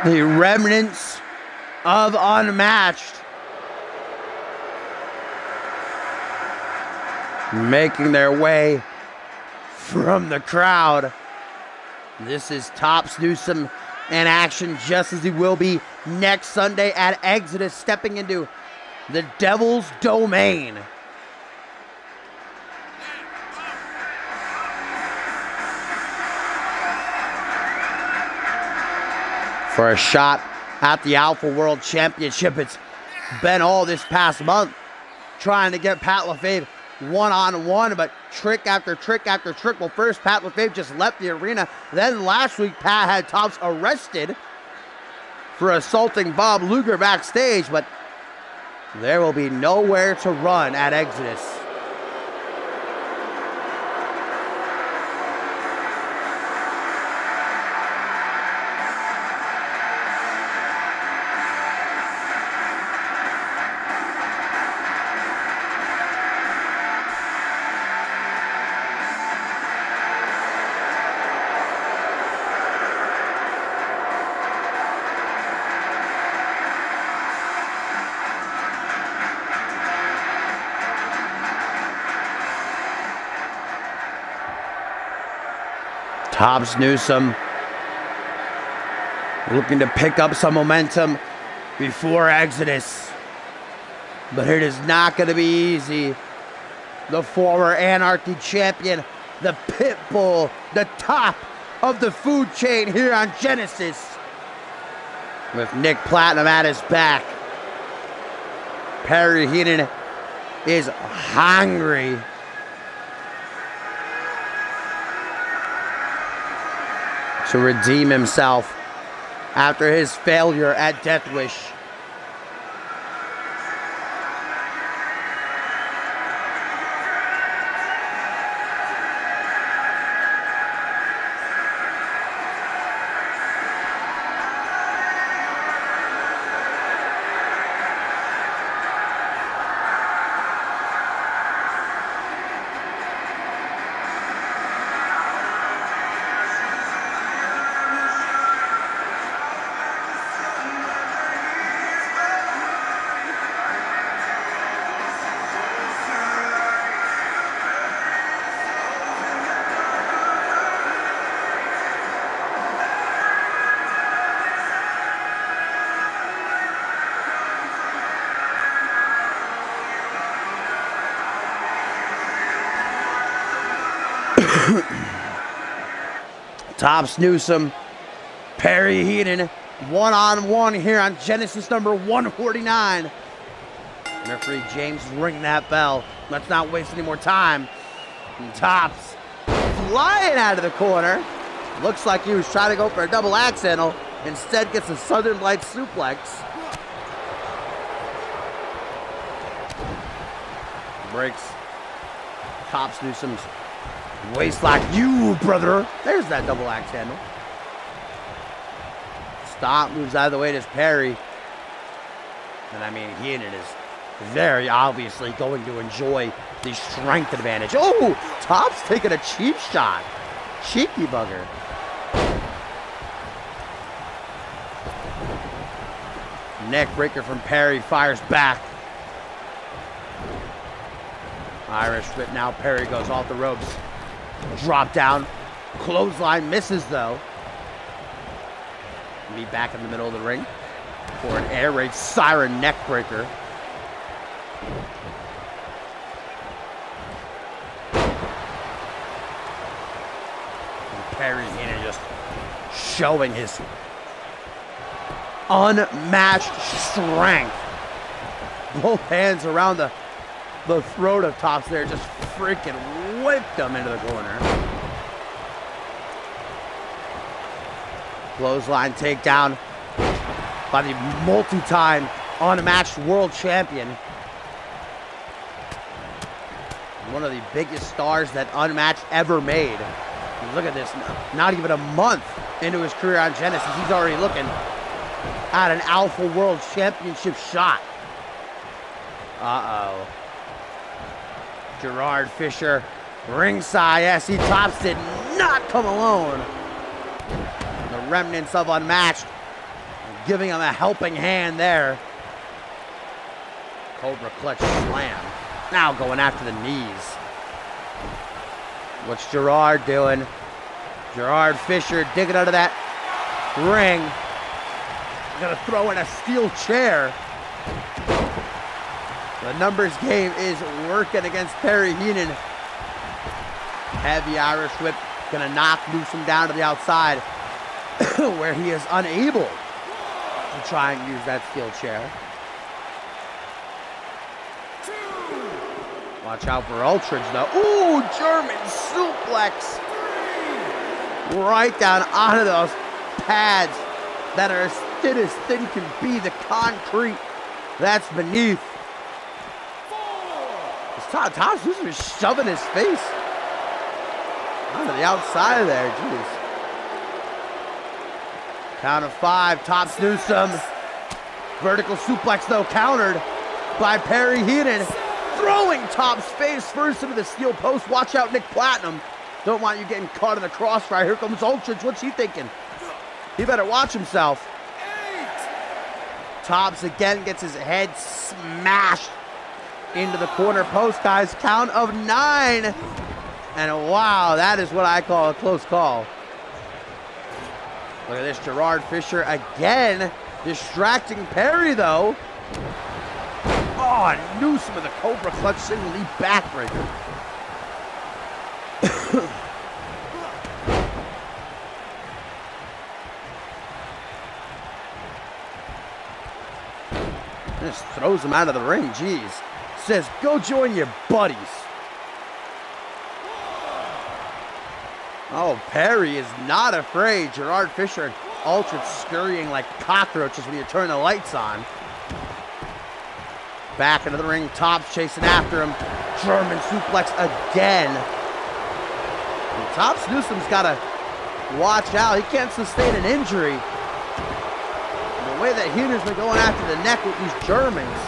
The remnants of Unmatched making their way from the crowd. This is Tops Newsome in action, just as he will be next Sunday at Exodus, stepping into the Devil's Domain. For a shot at the Alpha World Championship. It's been all this past month trying to get Pat LaFave one-on-one, but trick after trick after trick. Well, first Pat LaFave just left the arena. Then last week Pat had Tops arrested for assaulting Bob Luger backstage, but there will be nowhere to run at Exodus. Tops Newsome looking to pick up some momentum before Exodus. But it is not going to be easy. The former Anarchy champion, the Pitbull, the top of the food chain here on Genesis, with Nick Platinum at his back. Perry Heenan is hungry. To redeem himself after his failure at Death Wish. Tops Newsome, Perry Heenan, one-on-one here on Genesis number 149. Referee James is ringing that bell. Let's not waste any more time. And Tops flying out of the corner. Looks like he was trying to go for a double axe handle. Instead gets a Southern Light suplex. Breaks Tops Newsome's waist lock. You, brother. There's that double axe handle. Stomp moves out of the way to Perry. And I mean, Heenan is very obviously going to enjoy the strength advantage. Oh, Tops taking a cheap shot. Cheeky bugger. Neck breaker from Perry, fires back. Irish whip now. Perry goes off the ropes. Drop down. Clothesline misses though. Me back in the middle of the ring for an air raid siren neck breaker. And Perry Heenan just showing his unmatched strength. Both hands around the throat of Tops there, just freaking whipped him into the corner. Clothesline takedown by the multi-time unmatched world champion. One of the biggest stars that Unmatched ever made. Look at this, not even a month into his career on Genesis, he's already looking at an Alpha World Championship shot. Uh-oh. Gerard Fisher, ringside. Yes, Tops did not come alone. The remnants of Unmatched giving him a helping hand there. Cobra clutch slam. Now going after the knees. What's Gerard doing? Gerard Fisher digging out of that ring. Gonna throw in a steel chair. The numbers game is working against Perry Heenan. Heavy Irish whip. Gonna knock Newsome down to the outside where he is unable to try and use that steel chair. Watch out for Ultridge though. Ooh, German suplex. Right down onto those pads that are as thin can be. The concrete that's beneath. Tops was shoving his face onto the outside of there. Jeez. Count of 5. Tops Newsome. Vertical suplex though countered by Perry Heenan. Throwing Tops face first into the steel post. Watch out, Nick Platinum. Don't want you getting caught in the crossfire. Here comes Ultridge. What's he thinking? He better watch himself. Tops again gets his head smashed into the corner post, guys. Count of 9. And wow, that is what I call a close call. Look at this, Gerard Fisher again distracting Perry though. Oh, Newsome with a Cobra clutch single knee backbreaker. Just throws him out of the ring, jeez. Says, go join your buddies. Oh, Perry is not afraid. Gerard Fisher and Ultridge scurrying like cockroaches when you turn the lights on. Back into the ring, Tops chasing after him. German suplex again. And Tops Newsome's got to watch out. He can't sustain an injury. The way that Heenan's been going after the neck with these Germans.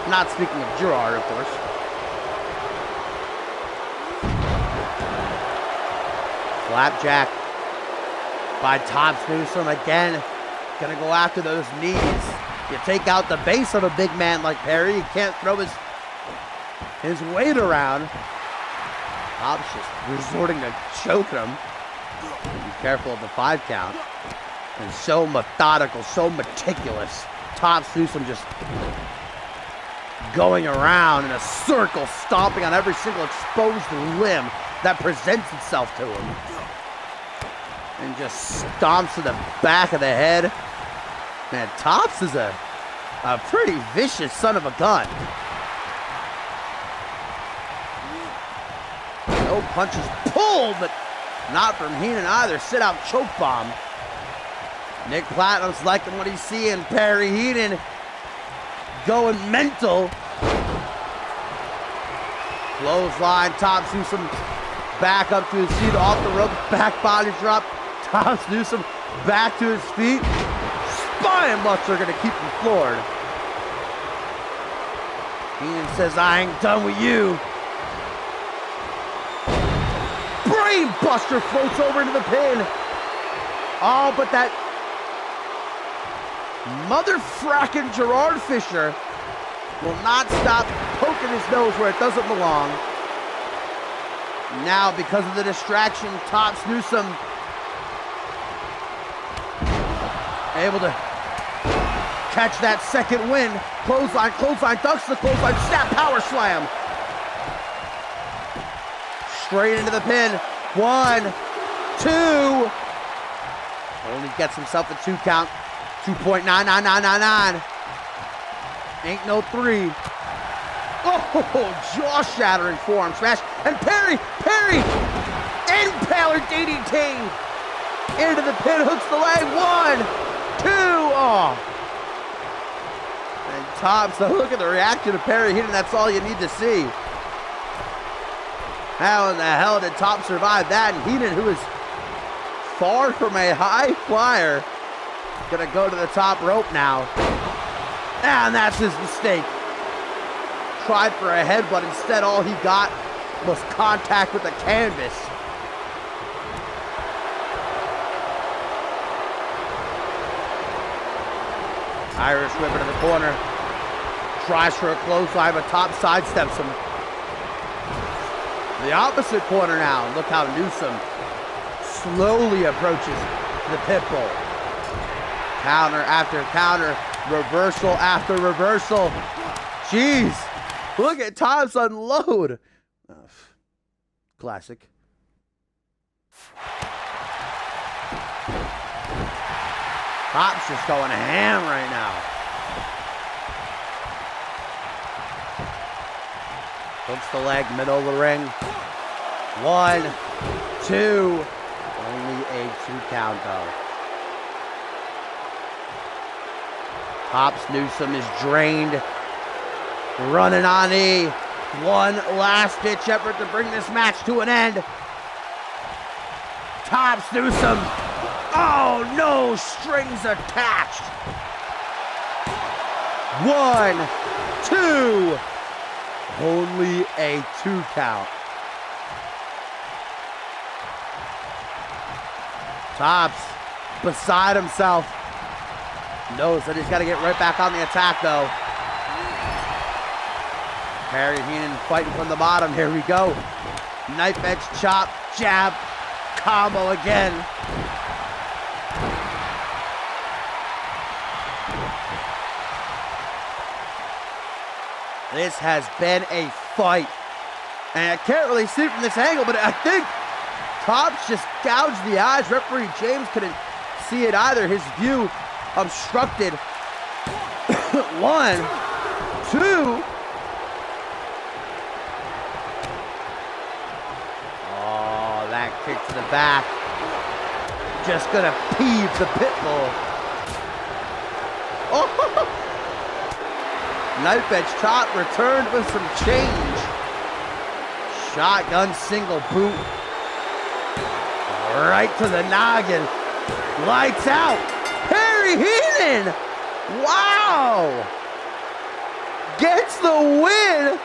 Not speaking of Gerard, of course. Flapjack by Tops Newsome again. Gonna go after those knees. You take out the base of a big man like Perry, he can't throw his weight around. Tops just resorting to choking him. Be careful of the 5 count. And so methodical, so meticulous. Tops Newsome just going around in a circle, stomping on every single exposed limb that presents itself to him. And just stomps to the back of the head. Man, Tops is a pretty vicious son of a gun. No punches pulled, but not from Heenan either. Sit out choke bomb. Nick Platinum's liking what he's seeing. Perry Heenan going mental. Clothesline, Tops Newsome back up to his feet, off the rope, back body drop. Tops Newsome back to his feet. Spine buster gonna keep him floored. Heenan says, I ain't done with you. Brain buster floats over into the pin. Oh, but that mother-frackin' Gerard Fisher will not stop poking his nose where it doesn't belong. Now, because of the distraction, Tops Newsome able to catch that second win. Clothesline, ducks the clothesline, snap power slam. Straight into the pin. 1, 2. Only gets himself a 2 count. 2.99999. Ain't no 3. Oh, jaw-shattering forearm smash. And Perry, impaler DDT. Into the pin, hooks the leg. 1, 2. Oh. And Tops, look at the reaction of Perry Heenan. That's all you need to see. How in the hell did Tops survive that? And Heenan, who is far from a high flyer, gonna go to the top rope now. And that's his mistake. Tried for a headbutt, instead all he got was contact with the canvas. Irish whip into the corner. Tries for a clothesline, but Top sidesteps him. The opposite corner now. Look how Newsome slowly approaches the pit bull. Counter after counter. Reversal after reversal. Jeez. Look at Tops unload. Classic. Tops just going ham right now. Hooks the leg, middle of the ring. 1, 2. Only a 2 count though. Tops Newsome is drained. Running on E. One last ditch effort to bring this match to an end. Tops Newsome. Oh no, strings attached. 1, 2. Only a 2 count. Tops, beside himself, knows that he's got to get right back on the attack though. Perry Heenan fighting from the bottom. Here we go. Knife edge chop, jab, combo again. This has been a fight. And I can't really see it from this angle, but I think Tops just gouged the eyes. Referee James couldn't see it either. His view obstructed. 1, 2. Oh, that kick to the back. Just gonna peeve the pit bull. Oh! Knife edge chop returned with some change. Shotgun single boot. Right to the noggin. Lights out. Perry Heenan. Wow. Gets the win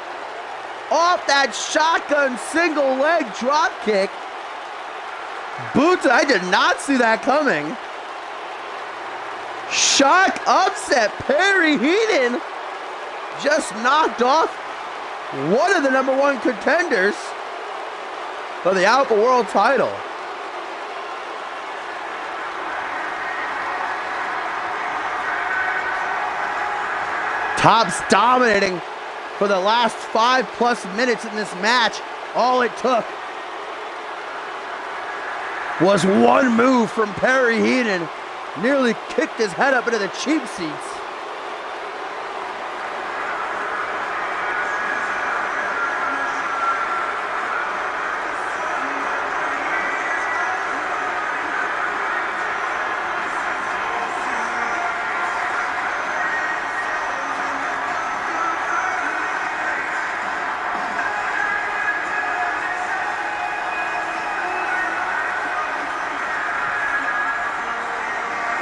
off that shotgun single leg drop kick. Boots, I did not see that coming. Shock upset. Perry Heenan just knocked off one of the #1 contenders for the Alpha World title. Tops dominating for the last 5+ minutes in this match. All it took was one move from Perry Heenan. Nearly kicked his head up into the cheap seats.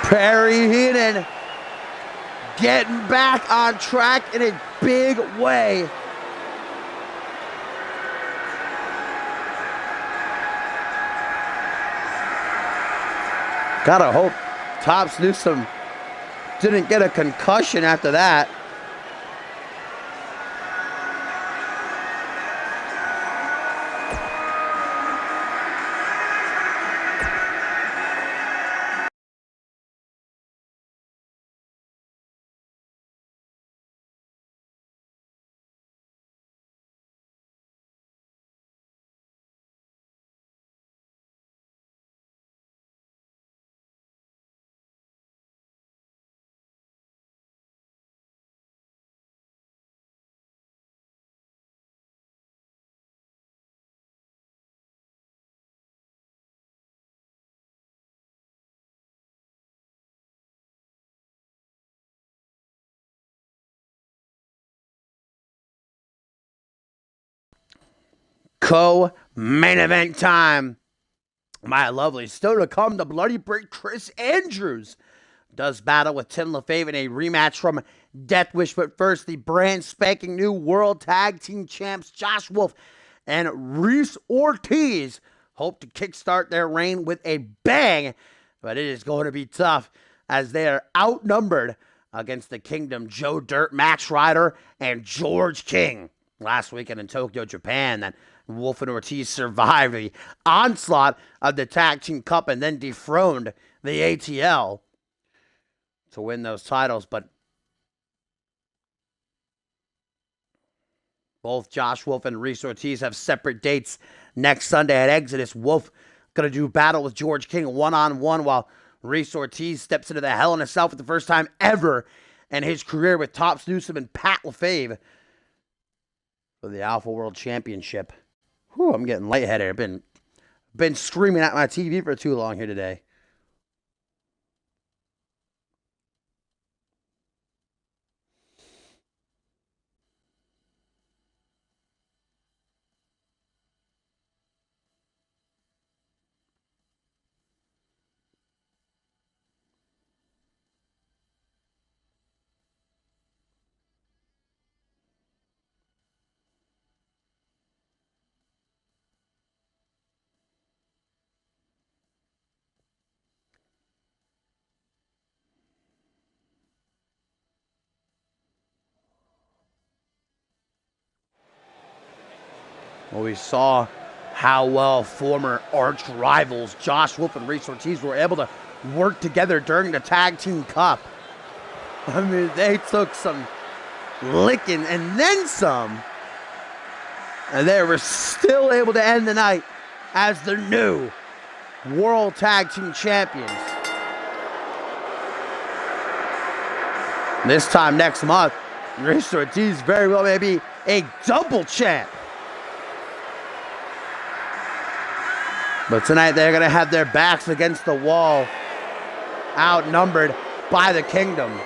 Perry Heenan getting back on track in a big way. Gotta hope Tops Newsom didn't get a concussion after that. Co-main event time. My lovely, still to come, the Bloody Brick Chris Andrews does battle with Tim LaFave in a rematch from Death Wish. But first, the brand spanking new World Tag Team Champs Josh Wolf and Reese Ortiz hope to kickstart their reign with a bang. But it is going to be tough as they are outnumbered against the Kingdom, Joe Dirt, Max Ryder, and George King. Last weekend in Tokyo, Japan, that Wolf and Ortiz survived the onslaught of the Tag Team Cup and then dethroned the ATL to win those titles. But both Josh Wolf and Reese Ortiz have separate dates next Sunday at Exodus. Wolf going to do battle with George King one-on-one, while Reese Ortiz steps into the Hell in a Cell for the first time ever in his career with Tops Newsom and Pat LaFave for the Alpha World Championship. Whew, I'm getting lightheaded. I've been screaming at my TV for too long here today. Well, we saw how well former arch rivals Josh Wolf and Reese Ortiz were able to work together during the Tag Team Cup. I mean, they took some licking and then some, and they were still able to end the night as the new World Tag Team Champions. This time next month, Reese Ortiz very well may be a double champ. But tonight they're going to have their backs against the wall, outnumbered by the Kingdom.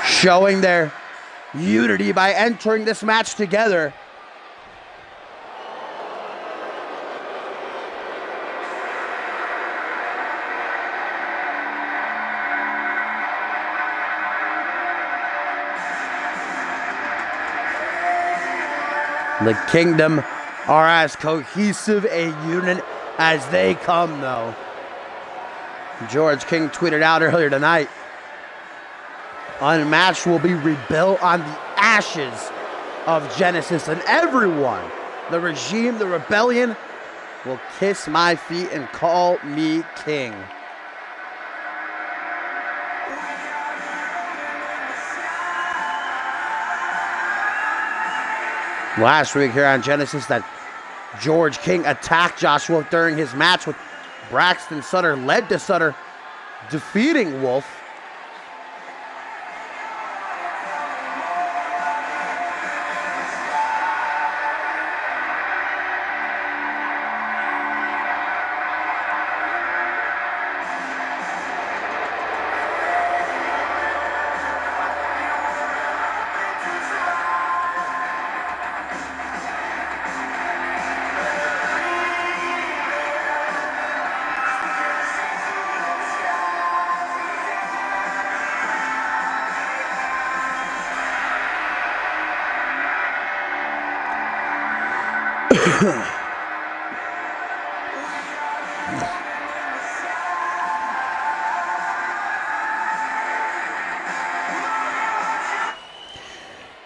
Showing their unity by entering this match together. The Kingdom are as cohesive a unit as they come, though. George King tweeted out earlier tonight, Unmatched will be rebuilt on the ashes of Genesis, and everyone, the regime, the rebellion, will kiss my feet and call me king. Last week here on Genesis, that George King attacked Josh Wolf during his match with Braxton Sutter, led to Sutter defeating Wolf.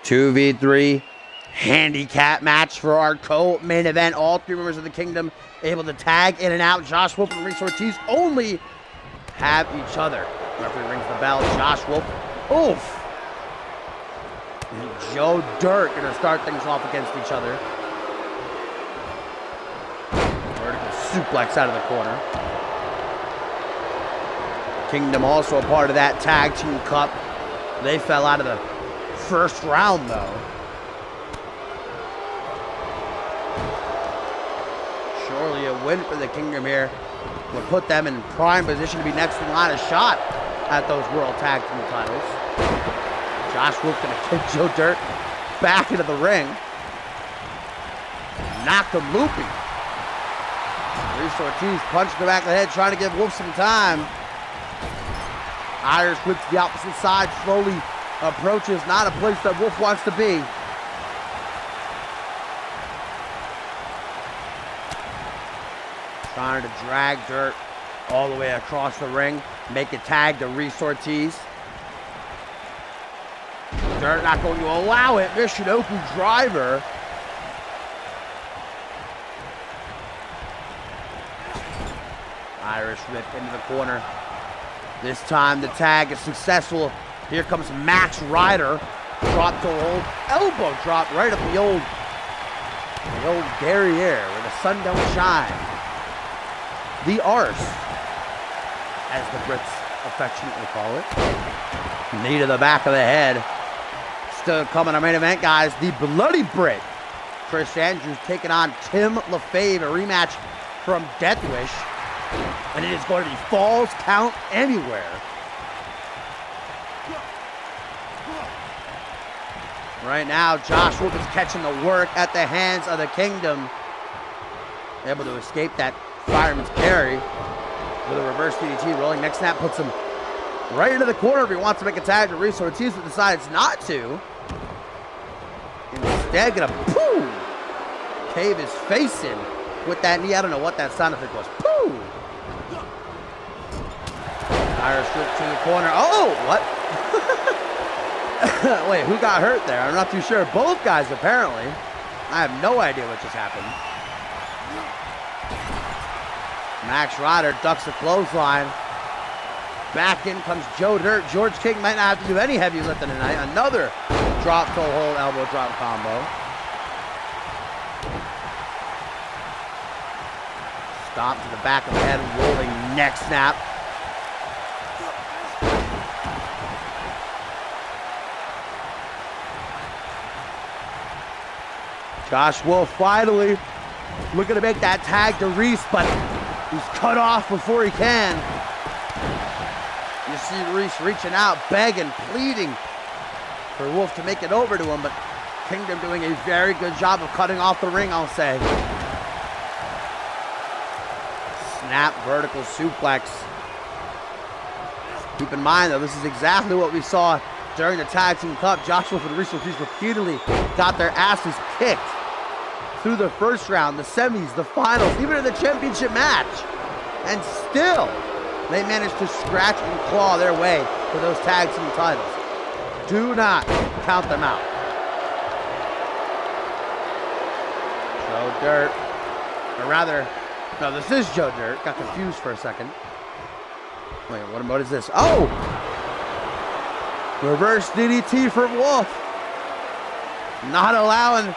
Two v3 handicap match for our co-main event. All three members of the Kingdom able to tag in and out. Josh Wolf and Reese Ortiz only have each other. Referee rings the bell. Josh Wolf. Oof. And Joe Dirt gonna start things off against each other. Vertical suplex out of the corner. Kingdom also a part of that tag team cup. They fell out of the first round though. Surely a win for the Kingdom here would put them in prime position to be next in line, a shot at those World Tag Team titles. Josh Wolf gonna kick Joe Dirt back into the ring. Knocked him loopy. Reese Ortiz punched the back of the head, trying to give Wolf some time. Irish whip to the opposite side, slowly approaches, not a place that Wolf wants to be. Trying to drag Dirt all the way across the ring, make a tag to Reese Ortiz. Dirt not going to allow it. Michinoku driver. Irish whip into the corner. This time the tag is successful. Here comes Max Ryder. Drop to hold. Elbow drop right at the old derriere where the sun don't shine. The arse, as the Brits affectionately call it. Knee to the back of the head. Still coming to main event, guys. The Bloody Brit. Chris Andrews taking on Tim LaFave, a rematch from Death Wish. And it is going to be Falls Count Anywhere. Right now, Josh Wolf is catching the work at the hands of the Kingdom. Able to escape that fireman's carry with a reverse DDT. Rolling next snap puts him right into the corner if he wants to make a tag to Reese Ortiz, but decides not to. Instead, gonna cave his face in with that knee. I don't know what that sound effect was. Irish whip to the corner. Oh, what? Wait, who got hurt there? I'm not too sure. Both guys, apparently. I have no idea what just happened. Max Ryder ducks a clothesline. Back in comes Joe Dirt. George King might not have to do any heavy lifting tonight. Another drop toe hold elbow drop combo. Stomp to the back of the head, rolling neck snap. Josh Wolf finally looking to make that tag to Reese, but he's cut off before he can. You see Reese reaching out, begging, pleading for Wolf to make it over to him, but Kingdom doing a very good job of cutting off the ring, I'll say. Snap vertical suplex. Keep in mind, though, this is exactly what we saw during the Tag Team Cup. Josh Wolf and Reese Ortiz repeatedly got their asses kicked through the first round, the semis, the finals, even in the championship match. And still, they managed to scratch and claw their way to those tag team titles. Do not count them out. Joe Dirt, or rather, no, this is Joe Dirt. Got confused for a second. Wait, what is this? Oh! Reverse DDT from Wolf. Not allowing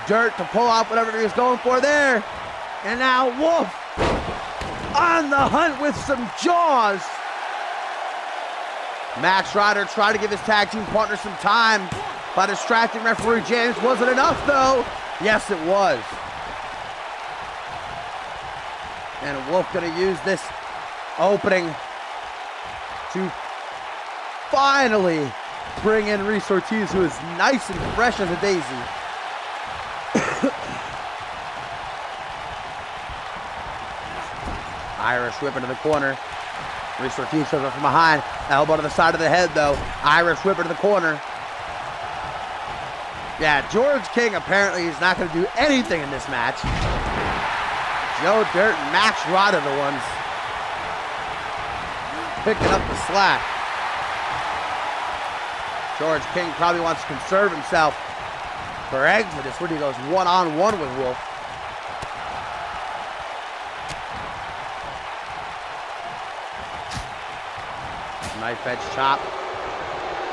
Dirt to pull off whatever he was going for there. And now Wolf on the hunt with some jaws. Max Ryder tried to give his tag team partner some time by distracting referee James. Wasn't enough though. Yes, it was. And Wolf gonna use this opening to finally bring in Reese Ortiz, who is nice and fresh as a daisy. Irish whip into the corner. Reese Ortiz shows up from behind. Elbow to the side of the head, though. Irish whip into the corner. Yeah, George King apparently is not going to do anything in this match. Joe Dirt and Max Rod are the ones picking up the slack. George King probably wants to conserve himself for Exodus when he goes one-on-one with Wolf. Knife edge chop.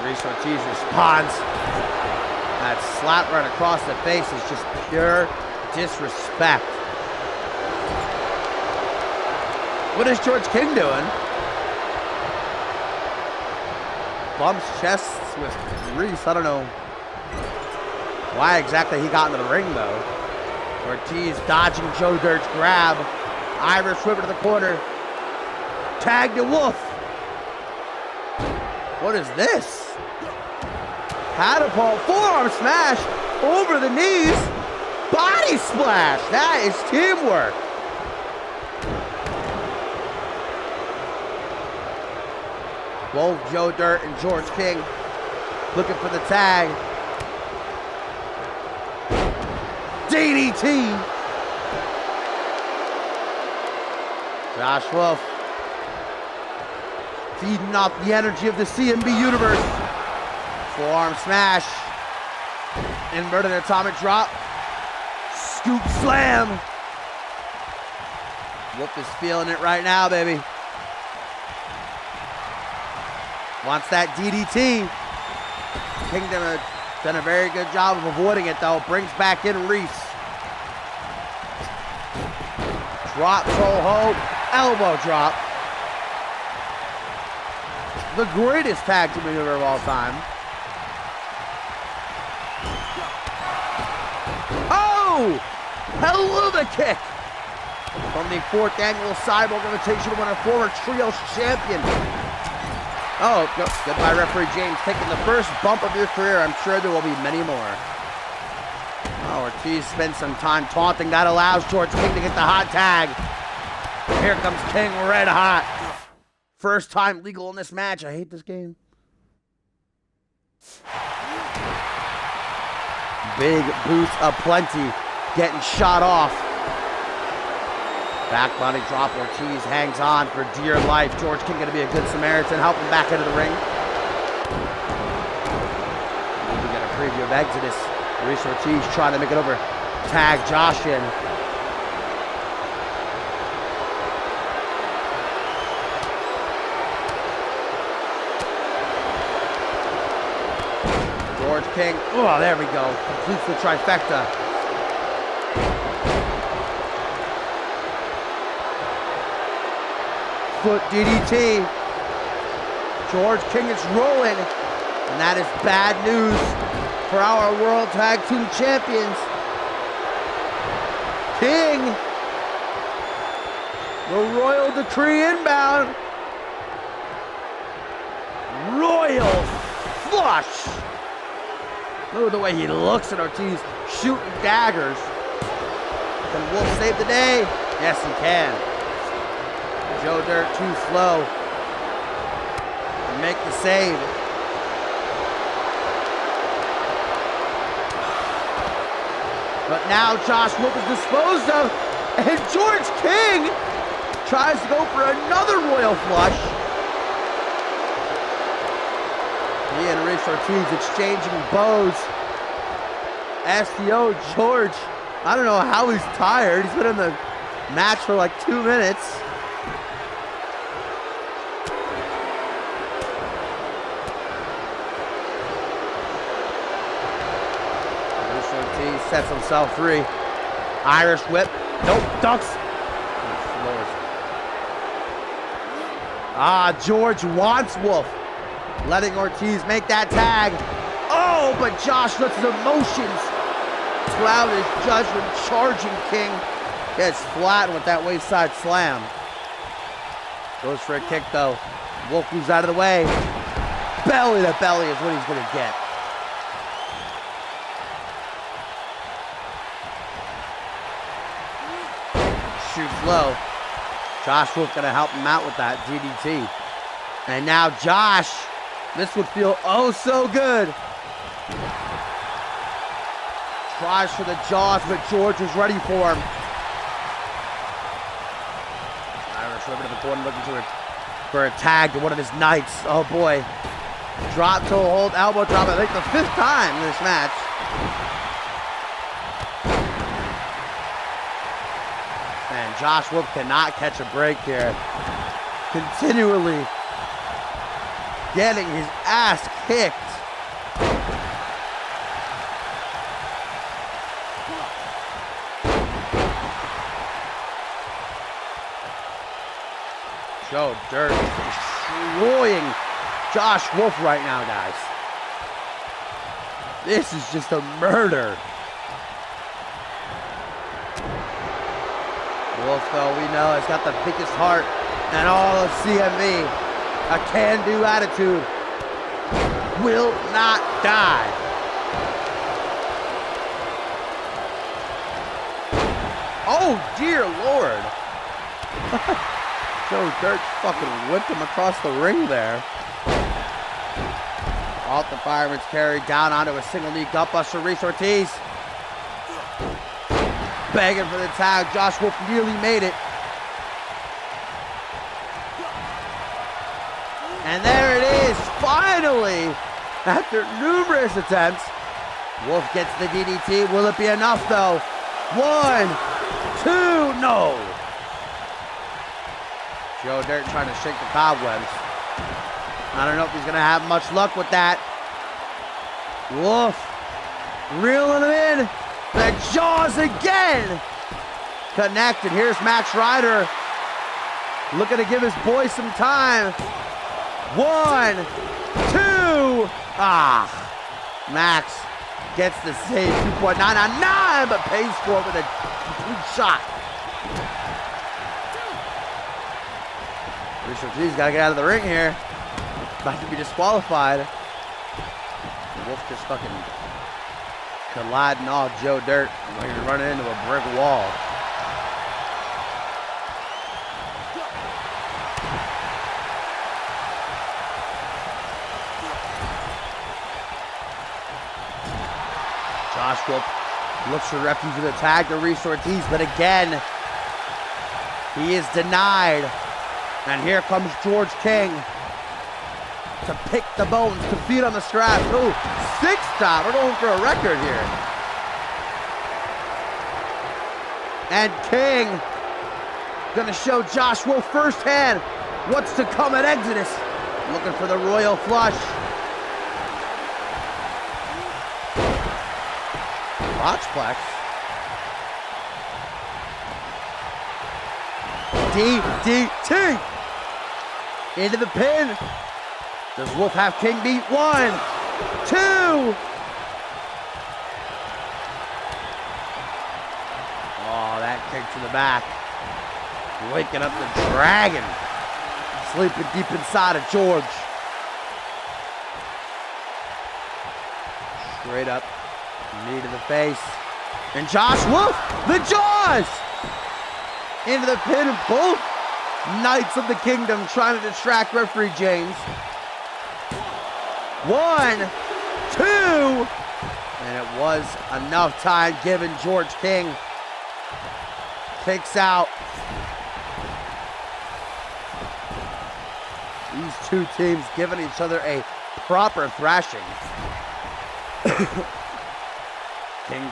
Reese Ortiz responds. That slap right across the face is just pure disrespect. What is George King doing? Bumps chests with Reese. I don't know why exactly he got into the ring though. Ortiz dodging Joe Dirt's grab. Irish whip to the corner. Tag to Wolf. What is this? Catapult, forearm smash over the knees. Body splash. That is teamwork. Both Joe Dirt and George King looking for the tag. DDT. Josh Wolf feeding off the energy of the CMV universe. Forearm smash. Inverted atomic drop. Scoop slam. Wolf is feeling it right now, baby. Wants that DDT. Kingdom has done a very good job of avoiding it, though. Brings back in Reese. Drop, toe hold, elbow drop. The greatest tag team maneuver of all time. Oh! Helluva kick! From the 4th annual Cyborg Invitational winner, former Trios champion. Oh, goodbye, referee James. Taking the first bump of your career. I'm sure there will be many more. Oh, Ortiz spends some time taunting. That allows George King to get the hot tag. Here comes King red hot. First time legal in this match. I hate this game. Big boots aplenty. Getting shot off. Back body drop. Ortiz hangs on for dear life. George King going to be a good Samaritan. Help him back into the ring. We got a preview of Exodus. Reese Ortiz trying to make it over. Tag Josh in. George King. Oh, there we go. Completes the trifecta. Foot DDT. George King is rolling. And that is bad news for our World Tag Team Champions. King. The Royal Decree inbound. Royal flush. Look at the way he looks at Ortiz shooting daggers. Can Wolf save the day? Yes, he can. Joe Dirt too slow to make the save. But now Josh Wolf is disposed of, and George King tries to go for another royal flush. He and Reese Ortiz exchanging bows. STO George, I don't know how he's tired. He's been in the match for like 2 minutes. Reese Ortiz sets himself free. Irish whip. Nope, ducks. George wants Wolf. Letting Ortiz make that tag. Oh, but Josh lets his emotions cloud his judgment. Charging King gets flattened with that wayside slam. Goes for a kick though. Wolf moves out of the way. Belly to belly is what he's going to get. Shoots low. Josh Wolf going to help him out with that DDT. And now Josh, this would feel oh so good. Tries for the jaws, but George is ready for him. Irish over to the corner looking for a tag to one of his knights. Oh boy. Drop toe hold, elbow drop, I think the 5th time in this match. And Josh Wolf cannot catch a break here. Continually getting his ass kicked. Joe Dirt destroying Josh Wolf right now, guys. This is just a murder. Wolf, though, we know, has got the biggest heart in all of CMV. A can-do attitude. Will not die. Oh, dear Lord. Joe Dirt fucking whipped him across the ring there. Off the fireman's carry, down onto a single knee gutbuster. Reese Ortiz begging for the tag. Josh Wolf nearly made it. And there it is, finally, after numerous attempts. Wolf gets the DDT. Will it be enough though? 1, 2, no. Joe Dirt trying to shake the cobwebs. I don't know if he's going to have much luck with that. Wolf reeling him in. The jaws again. Connected. Here's Max Ryder. Looking to give his boy some time. 1, 2. Max gets the save. 2.9 on 9, but pays for it with a complete shot. Reese Ortiz got to get out of the ring here. About to be disqualified. Wolf just fucking colliding off Joe Dirt when you're running into a brick wall. Josh Wolf looks for refuge with a tag to Reese Ortiz, but again, he is denied. And here comes George King to pick the bones, to feed on the scraps. Ooh, 6 time. We're going for a record here. And King gonna show Josh Wolf firsthand what's to come at Exodus. Looking for the royal flush. Botchplex. DDT. Into the pin. Does Wolf have King beat? 1, 2. Oh, that kick to the back. Waking up the dragon. Sleeping deep inside of George. Straight up. Knee to the face. And Josh Wolf, the jaws! Into the pin of both Knights of the Kingdom trying to distract referee James. 1, 2. And it was enough time given. George King kicks out. These two teams giving each other a proper thrashing. King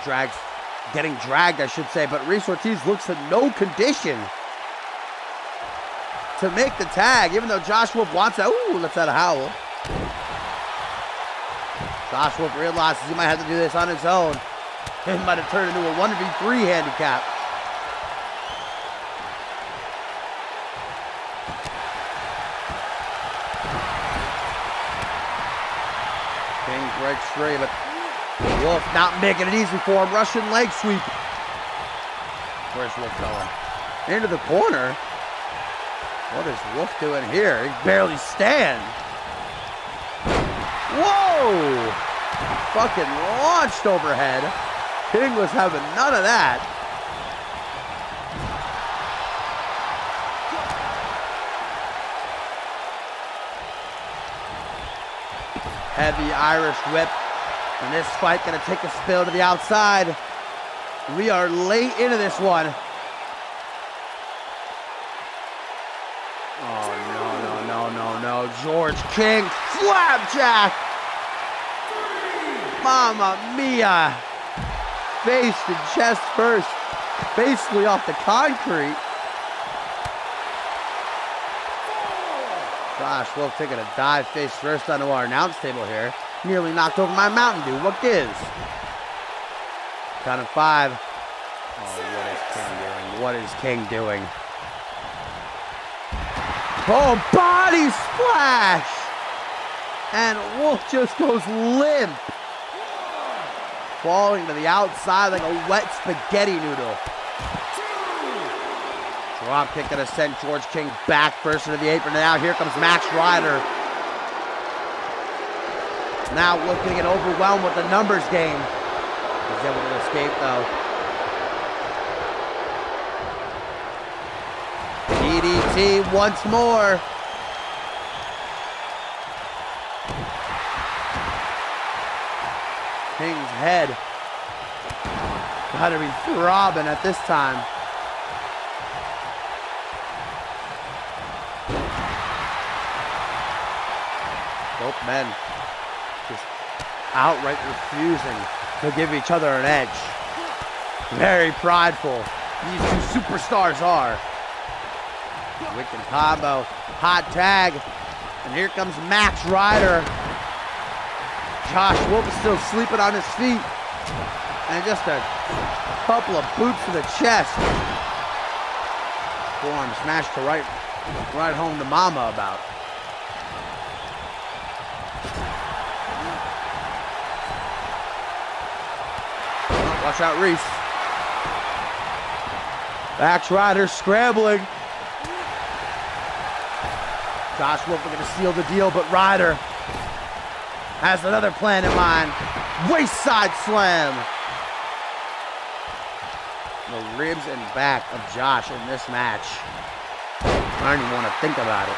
getting dragged, I should say, but Reese Ortiz looks in no condition to make the tag, even though Josh Wolf wants that. Ooh, let's add a howl. Josh Wolf realizes he might have to do this on his own. It might have turned into a 1v3 handicap. King breaks free, but Wolf not making it easy for him. Russian leg sweep. Where's Wolf going? Into the corner. What is Wolf doing here? He barely stands. Whoa! Fucking launched overhead. King was having none of that. Heavy Irish whip. And this fight gonna take a spill to the outside. We are late into this one. Oh, no. George King, flapjack. Mamma mia. Face to chest first. Basically off the concrete. Josh Wolf taking a dive face first onto our announce table here. Nearly knocked over my Mountain Dew. What gives? Count of 5. Oh, what is King doing? Oh, body splash! And Wolf just goes limp. Falling to the outside like a wet spaghetti noodle. Drop kick gonna send George King back first into the apron. And now here comes Max Ryder. Now Wolf gonna get overwhelmed with the numbers game. He's able to escape though. DDT once more. King's head gotta be throbbing at this time. Both men just outright refusing to give each other an edge. Very prideful. These two superstars are. Wicked combo, hot tag, and here comes Max Ryder. Josh Wolf is still sleeping on his feet, and just a couple of boots to the chest. Forearm smashed to right home to mama about. Watch out, Reese. Max Ryder scrambling. Josh Wolf are going to seal the deal, but Ryder has another plan in mind. Waist-side slam. The ribs and back of Josh in this match. I don't even want to think about it.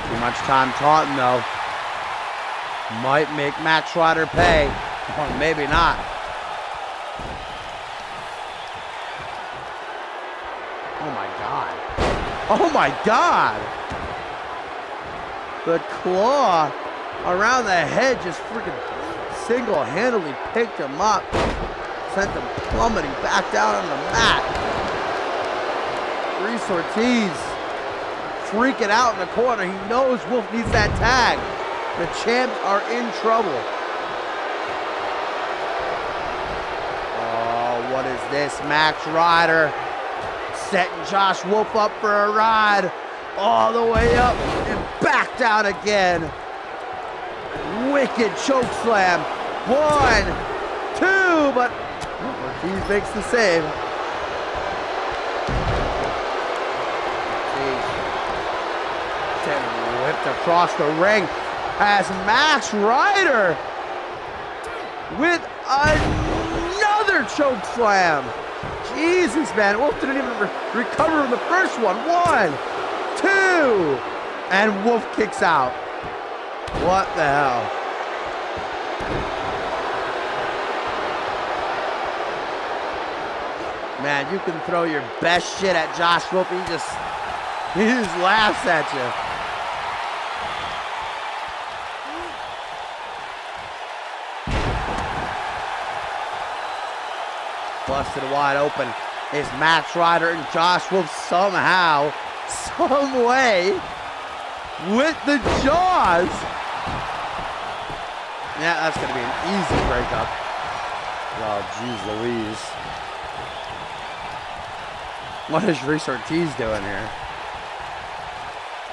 Too much time taunting, though. Might make Max Ryder pay, or maybe not. Oh my God. Oh my God! The claw around the head just freaking single-handedly picked him up. Sent him plummeting back down on the mat. Reese Ortiz freaking out in the corner. He knows Wolf needs that tag. The champs are in trouble. Oh, what is this? Max Ryder setting Josh Wolf up for a ride. All the way up and back down again. Wicked choke slam. 1, 2, but Ortiz makes the save. Whipped across the ring as Max Ryder with another choke slam. Jesus, man. Wolf didn't even recover from the first one. 1, 2, and Wolf kicks out. What the hell? Man, you can throw your best shit at Josh Wolf. He just laughs at you. Busted wide open is Max Ryder and Josh Wolf somehow, some way, with the jaws. Yeah, that's going to be an easy breakup. Oh, jeez Louise. What is Reese Ortiz doing here?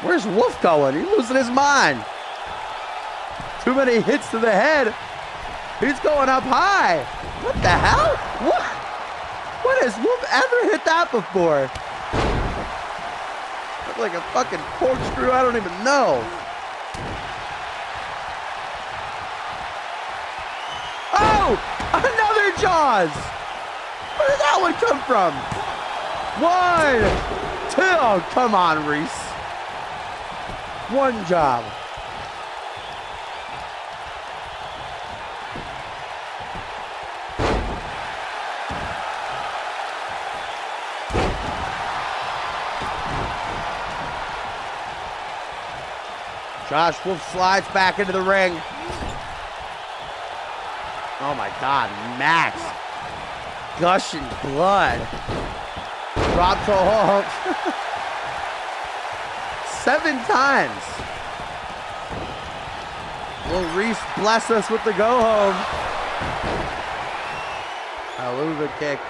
Where's Wolf going? He's losing his mind. Too many hits to the head. He's going up high. What the hell? What? What has Wolf ever hit that before? Looked like a fucking corkscrew. I don't even know. Oh! Another Jaws! Where did that one come from? 1, 2. Oh, come on, Reese. One job. Josh Wolf slides back into the ring. Oh my God, Max. Gushing blood. Drops a hold. 7 times. Will Reese bless us with the go home? Haluva kick.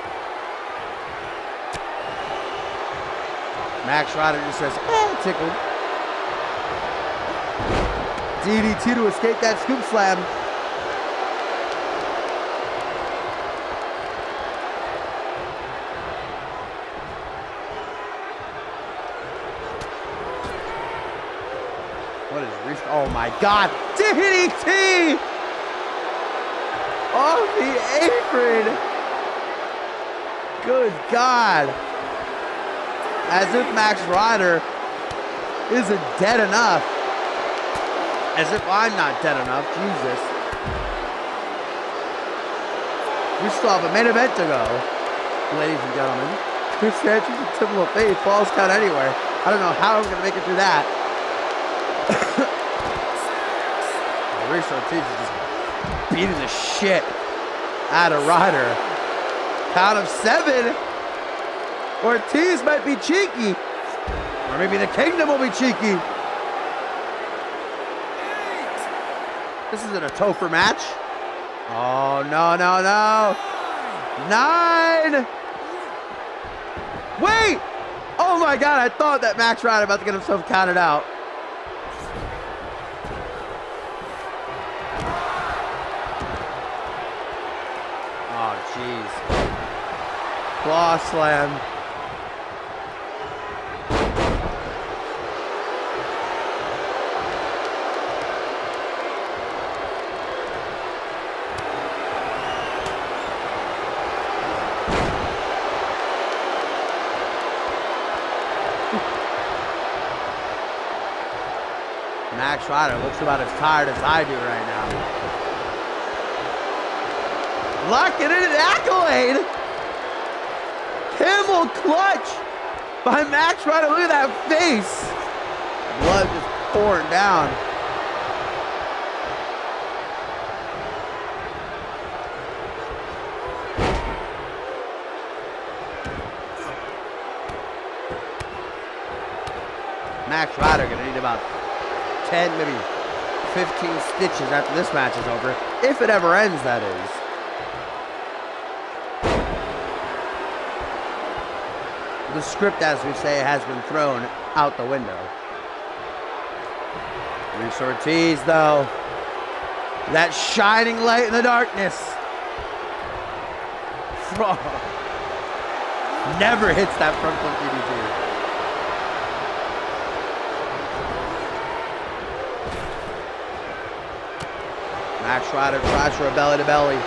Max Ryder just says, tickled. DDT to escape that scoop slam. What is Reese? Oh my God! DDT! Off the apron! Good God! As if Max Ryder isn't dead enough. As if I'm not dead enough. Jesus. We still have a main event to go, ladies and gentlemen. Chris Sanchez and Typical Fate falls count anywhere. I don't know how I'm going to make it through that. Reese Ortiz is just beating the shit out of Ryder. Count of 7. Ortiz might be cheeky. Or maybe the Kingdom will be cheeky. This isn't a Topher match. Oh, no, no, no. 9. Wait. Oh, my God. I thought that Max Ryder about to get himself counted out. Oh, jeez. Claw slam. Max Ryder looks about as tired as I do right now. Locking in an accolade. Camel clutch by Max Ryder. Look at that face. Blood just pouring down. Max Ryder gonna need about 10, maybe 15 stitches after this match is over. If it ever ends, that is. The script, as we say, has been thrown out the window. Reese Ortiz, though. That shining light in the darkness. Never hits that front flip DDT. Max Ryder tries for a belly-to-belly.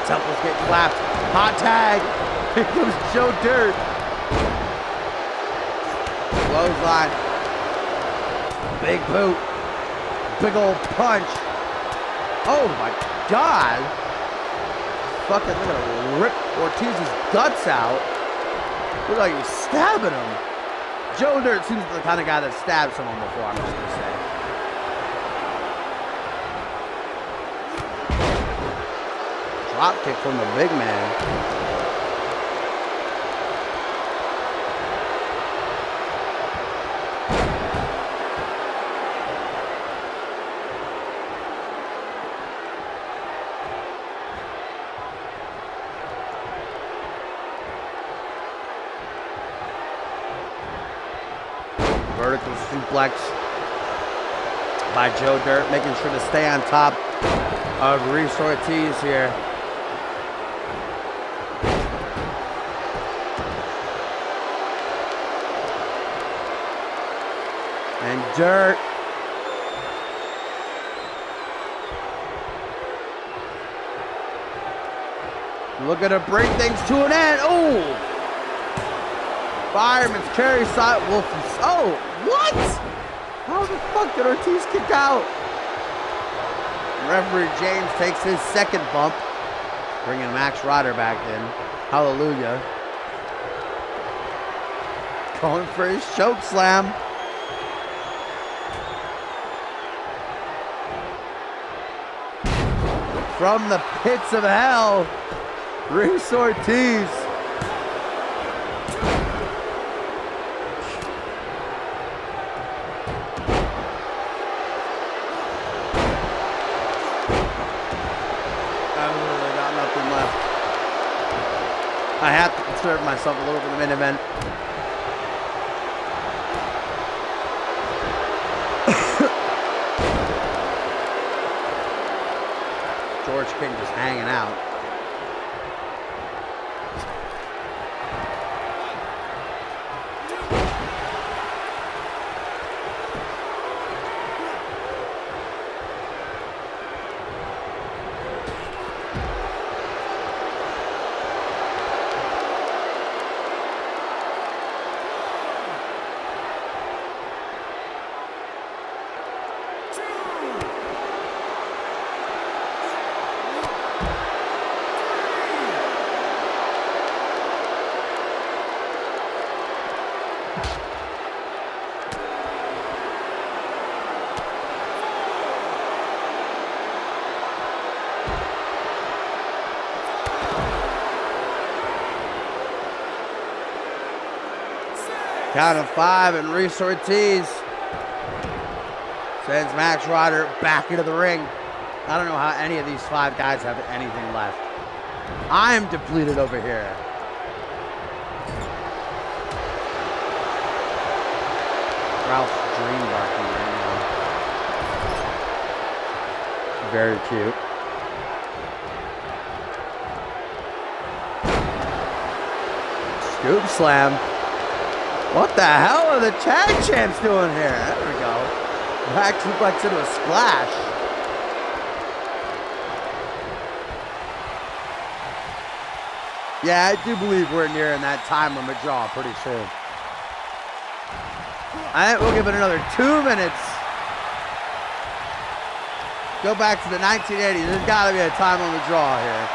Temple's getting clapped. Hot tag. Here comes Joe Dirt. Clothesline. Big boot. Big old punch. Oh my God. fucking, look at him rip Ortiz's guts out. Look like he's stabbing him. Joe Dirt seems the kind of guy that stabbed someone before, I'm just gonna say. Drop kick from the big man. Vertical suplex by Joe Dirt, making sure to stay on top of Reese Ortiz here. And Dirt looking to bring things to an end. Oh! Fireman's carry side Wolf. Oh, what? How the fuck did Ortiz kick out? Referee James takes his second bump, bringing Max Ryder back in. Hallelujah. Going for his choke slam. From the pits of hell, Reese Ortiz. I have to conserve myself a little for the main event. George King just hanging out. Count of 5, and Reese Ortiz sends Max Ryder back into the ring. I don't know how any of these 5 guys have anything left. I am depleted over here. Ralph's dream barking right now. Very cute. Scoop slam. What the hell are the tag champs doing here? There we go. Back suplex into a splash. Yeah, I do believe we're nearing that time limit draw pretty soon. I think we'll give it another 2 minutes. Go back to the 1980s. There's got to be a time limit draw here.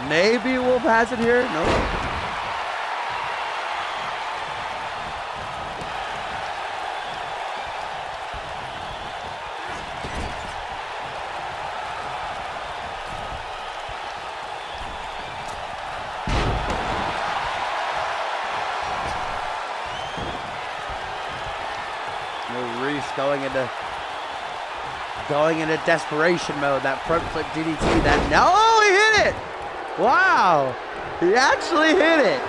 Maybe we'll pass it here. Nope. Reese going into desperation mode. That front flip DDT. That no, he hit it. Wow, he actually hit it.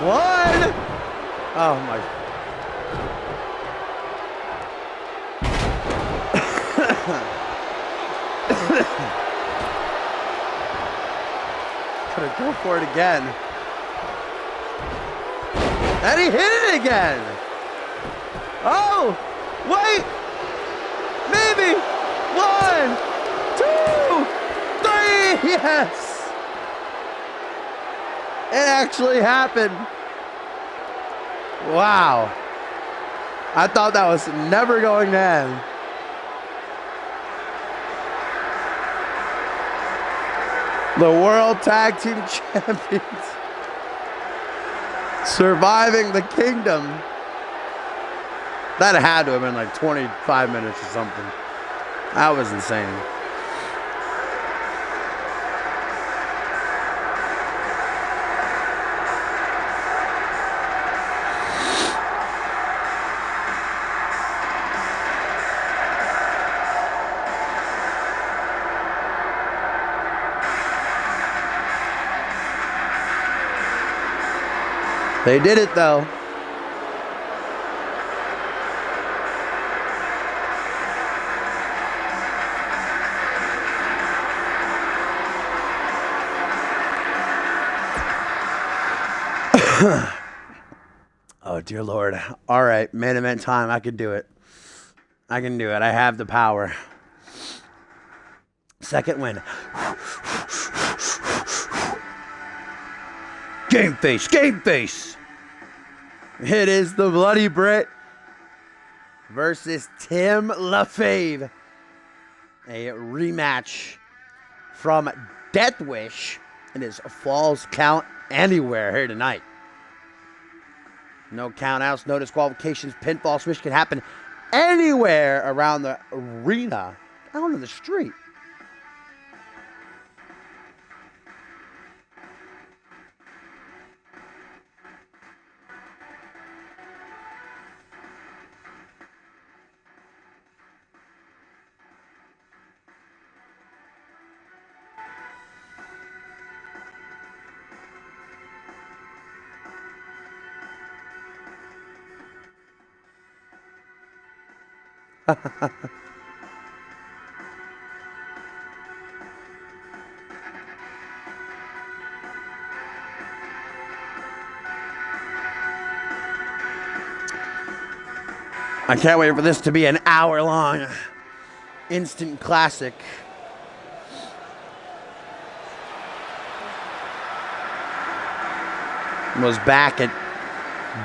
1. Oh my. Gonna go for it again. And he hit it again. Oh, wait. Maybe. 1, 2, 3. Yes. It actually happened. Wow. I thought that was never going to end. The World Tag Team Champions surviving the Kingdom. That had to have been like 25 minutes or something. That was insane. They did it though. Oh, dear Lord. All right, main event time. I can do it. I can do it. I have the power. Second win. Game face, game face. It is the Bloody Brit versus Tim LaFave. A rematch from Death Wish. It is Falls Count Anywhere here tonight. No countouts, no disqualifications. Pinfall switch can happen anywhere around the arena, out in the street. I can't wait for this to be an hour-long instant classic. Was back at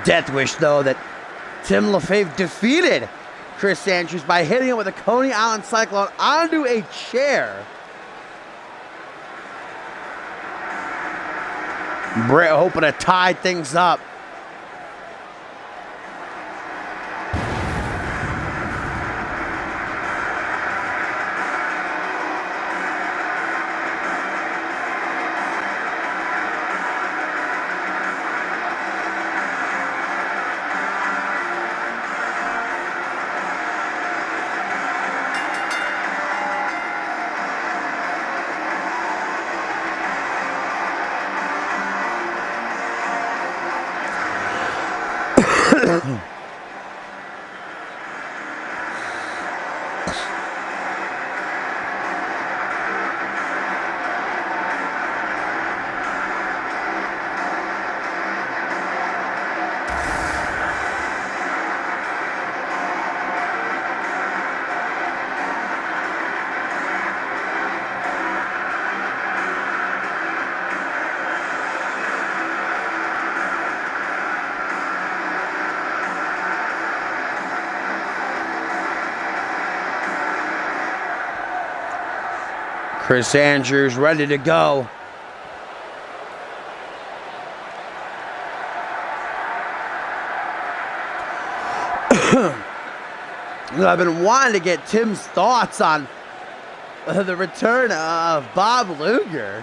Death Wish, though, that Tim LaFave defeated Chris Andrews by hitting him with a Coney Island Cyclone onto a chair. Britt hoping to tie things up. Chris Andrews ready to go. I've been wanting to get Tim's thoughts on the return of Bob Luger.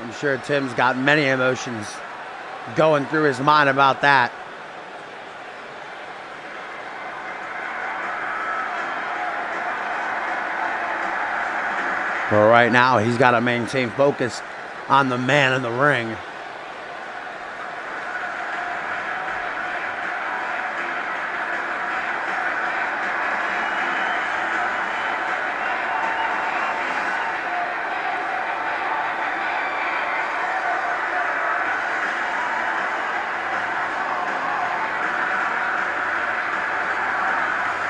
I'm sure Tim's got many emotions going through his mind about that. But right now, he's got to maintain focus on the man in the ring.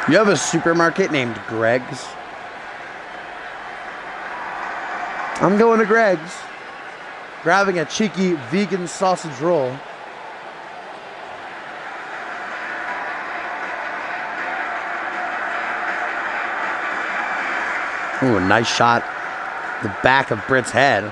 You have a supermarket named Greg's? I'm going to Greg's. grabbing a cheeky vegan sausage roll. Ooh, a nice shot. The back of Britt's head.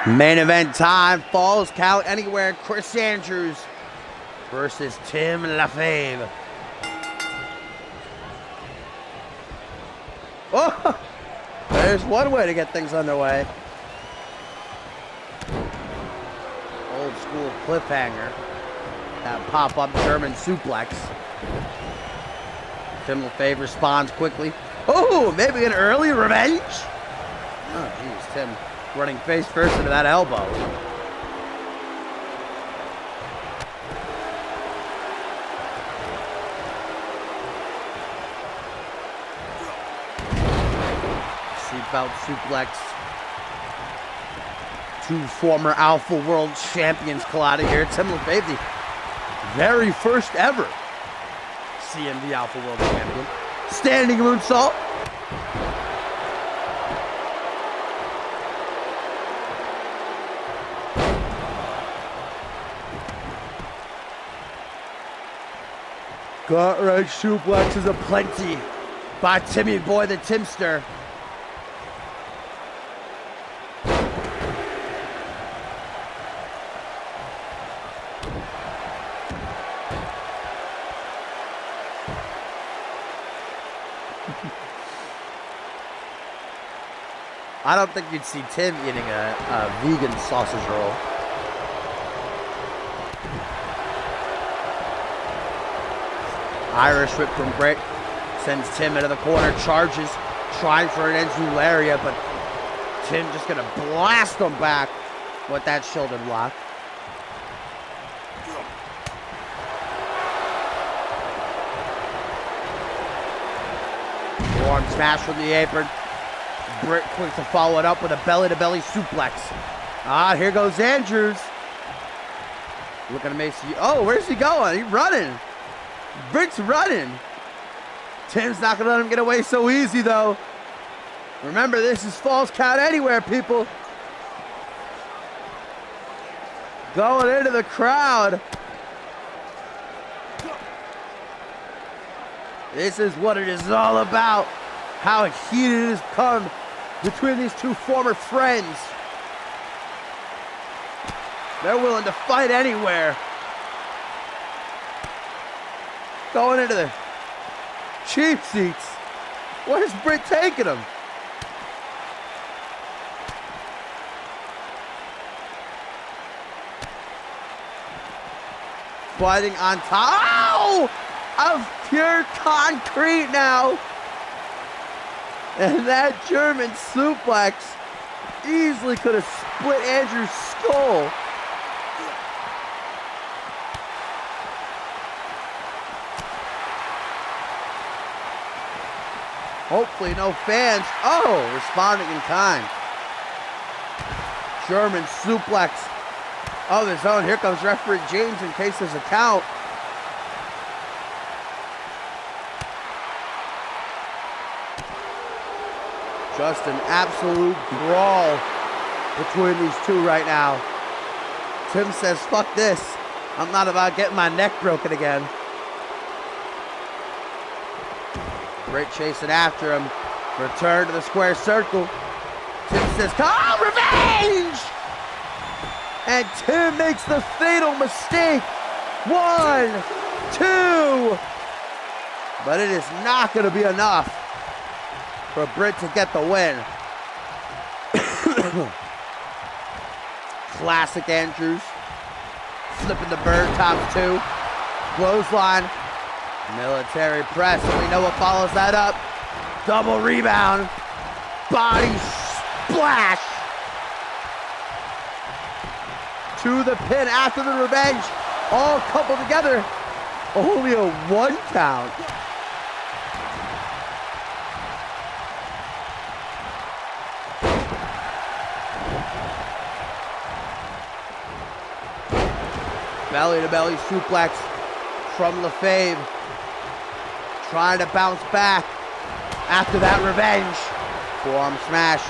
Main event time, Falls Count Anywhere, Chris Andrews versus Tim LaFave. Oh, there's one way to get things underway. Old school cliffhanger. That pop-up German suplex. Tim LaFave responds quickly. Oh, maybe an early revenge? Oh, geez, Tim running face first into that elbow. Seatbelt suplex. Two former Alpha World Champions colliding here. Tim LaFave, the very first ever CMV Alpha World Champion. Standing moonsault. Gut-wrench suplexes aplenty by Timmy Boy the Timster. I don't think you'd see Tim eating a vegan sausage roll. Irish whip from Britt sends Tim into the corner, charges, trying for an Enzu lariat, but Tim just gonna blast him back with that shoulder block. Arm smash from the apron. Britt quick to follow it up with a belly-to-belly suplex. Ah, here goes Andrews. Looking to make you. Oh, where's he going? He's running. Britt's running. Tim's not going to let him get away so easy, though. Remember, this is Falls Count Anywhere, people. Going into the crowd. This is what it is all about. How heated it has come between these two former friends. They're willing to fight anywhere. Going into the cheap seats. Where's Britt taking him? Fighting on top of pure concrete now. And that German suplex easily could have split Andrew's skull. Hopefully no fans. Oh, responding in kind. German suplex of his own. Here comes referee James in case there's a count. Just an absolute brawl between these two right now. Tim says, fuck this. I'm not about getting my neck broken again. Britt chasing after him. Return to the square circle. Tim says, "Call revenge!" And Tim makes the fatal mistake. 1, 2. But it is not going to be enough for Britt to get the win. Classic Andrews. Flipping the bird, top 2. Clothesline. Military press, and we know what follows that up. Double rebound. Body splash. To the pin after the revenge. All coupled together. Only a 1 count. Belly-to-belly suplex from LaFave. Trying to bounce back after that revenge. Forearm smash.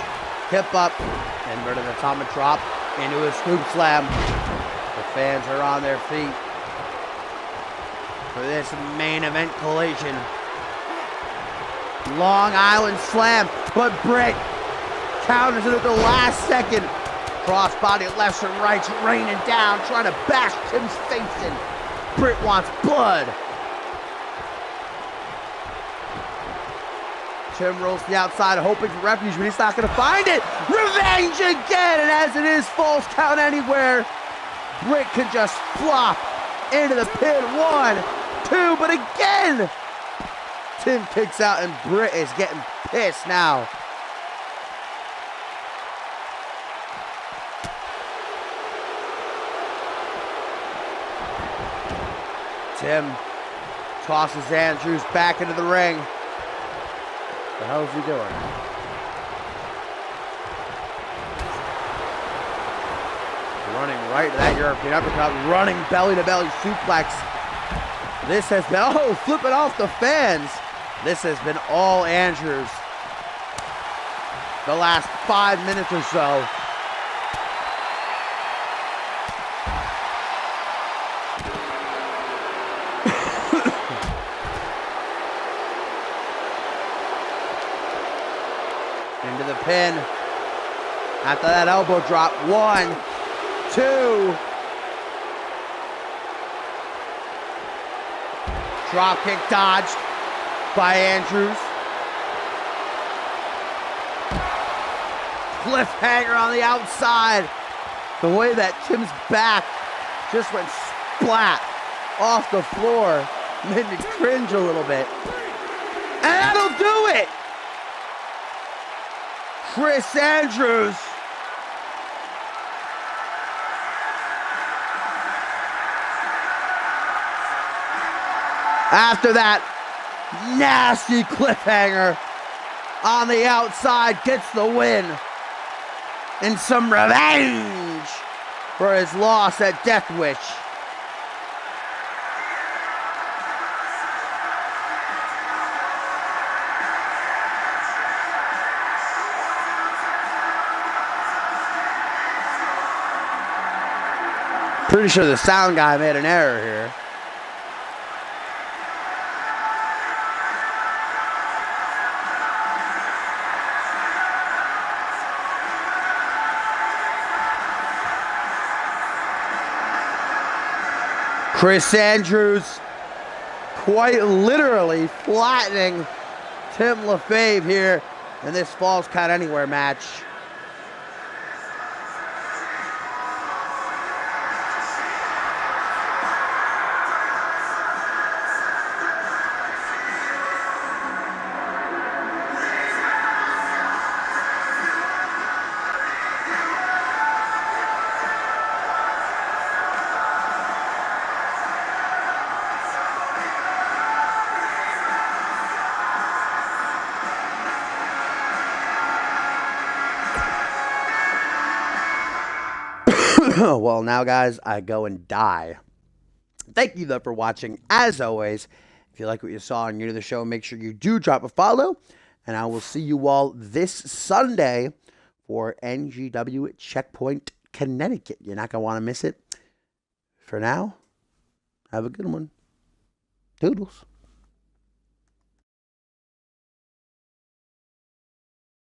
Hip up. Inverted atomic drop into a scoop slam. The fans are on their feet for this main event collision. Long Island slam, but Britt counters it at the last second. Crossbody lefts and rights raining down, trying to bash Tim's face in. Britt wants blood. Tim rolls to the outside, hoping for refuge, but he's not going to find it. Revenge again, and as it is false count anywhere, Britt can just flop into the pin. 1, 2, but again, Tim kicks out, and Britt is getting pissed now. Tim tosses Andrews back into the ring. What the hell is he doing? Running right to that European uppercut. Running belly-to-belly suplex. This has been, oh, flipping off the fans. This has been all Andrews the last 5 minutes or so. Into the pin. After that elbow drop. 1, 2. Drop kick dodged by Andrews. Cliffhanger on the outside. The way that Tim's back just went splat off the floor made me cringe a little bit. And that'll do it. Chris Andrews after that nasty cliffhanger on the outside gets the win and some revenge for his loss at Death Wish. Pretty sure the sound guy made an error here. Chris Andrews quite literally flattening Tim LaFave here in this Falls Count Anywhere match. Well, now, guys, I go and die. Thank you, though, for watching. As always, if you like what you saw and you're new to the show, make sure you do drop a follow. And I will see you all this Sunday for NGW Checkpoint, Connecticut. You're not going to want to miss it. For now, have a good one. Toodles.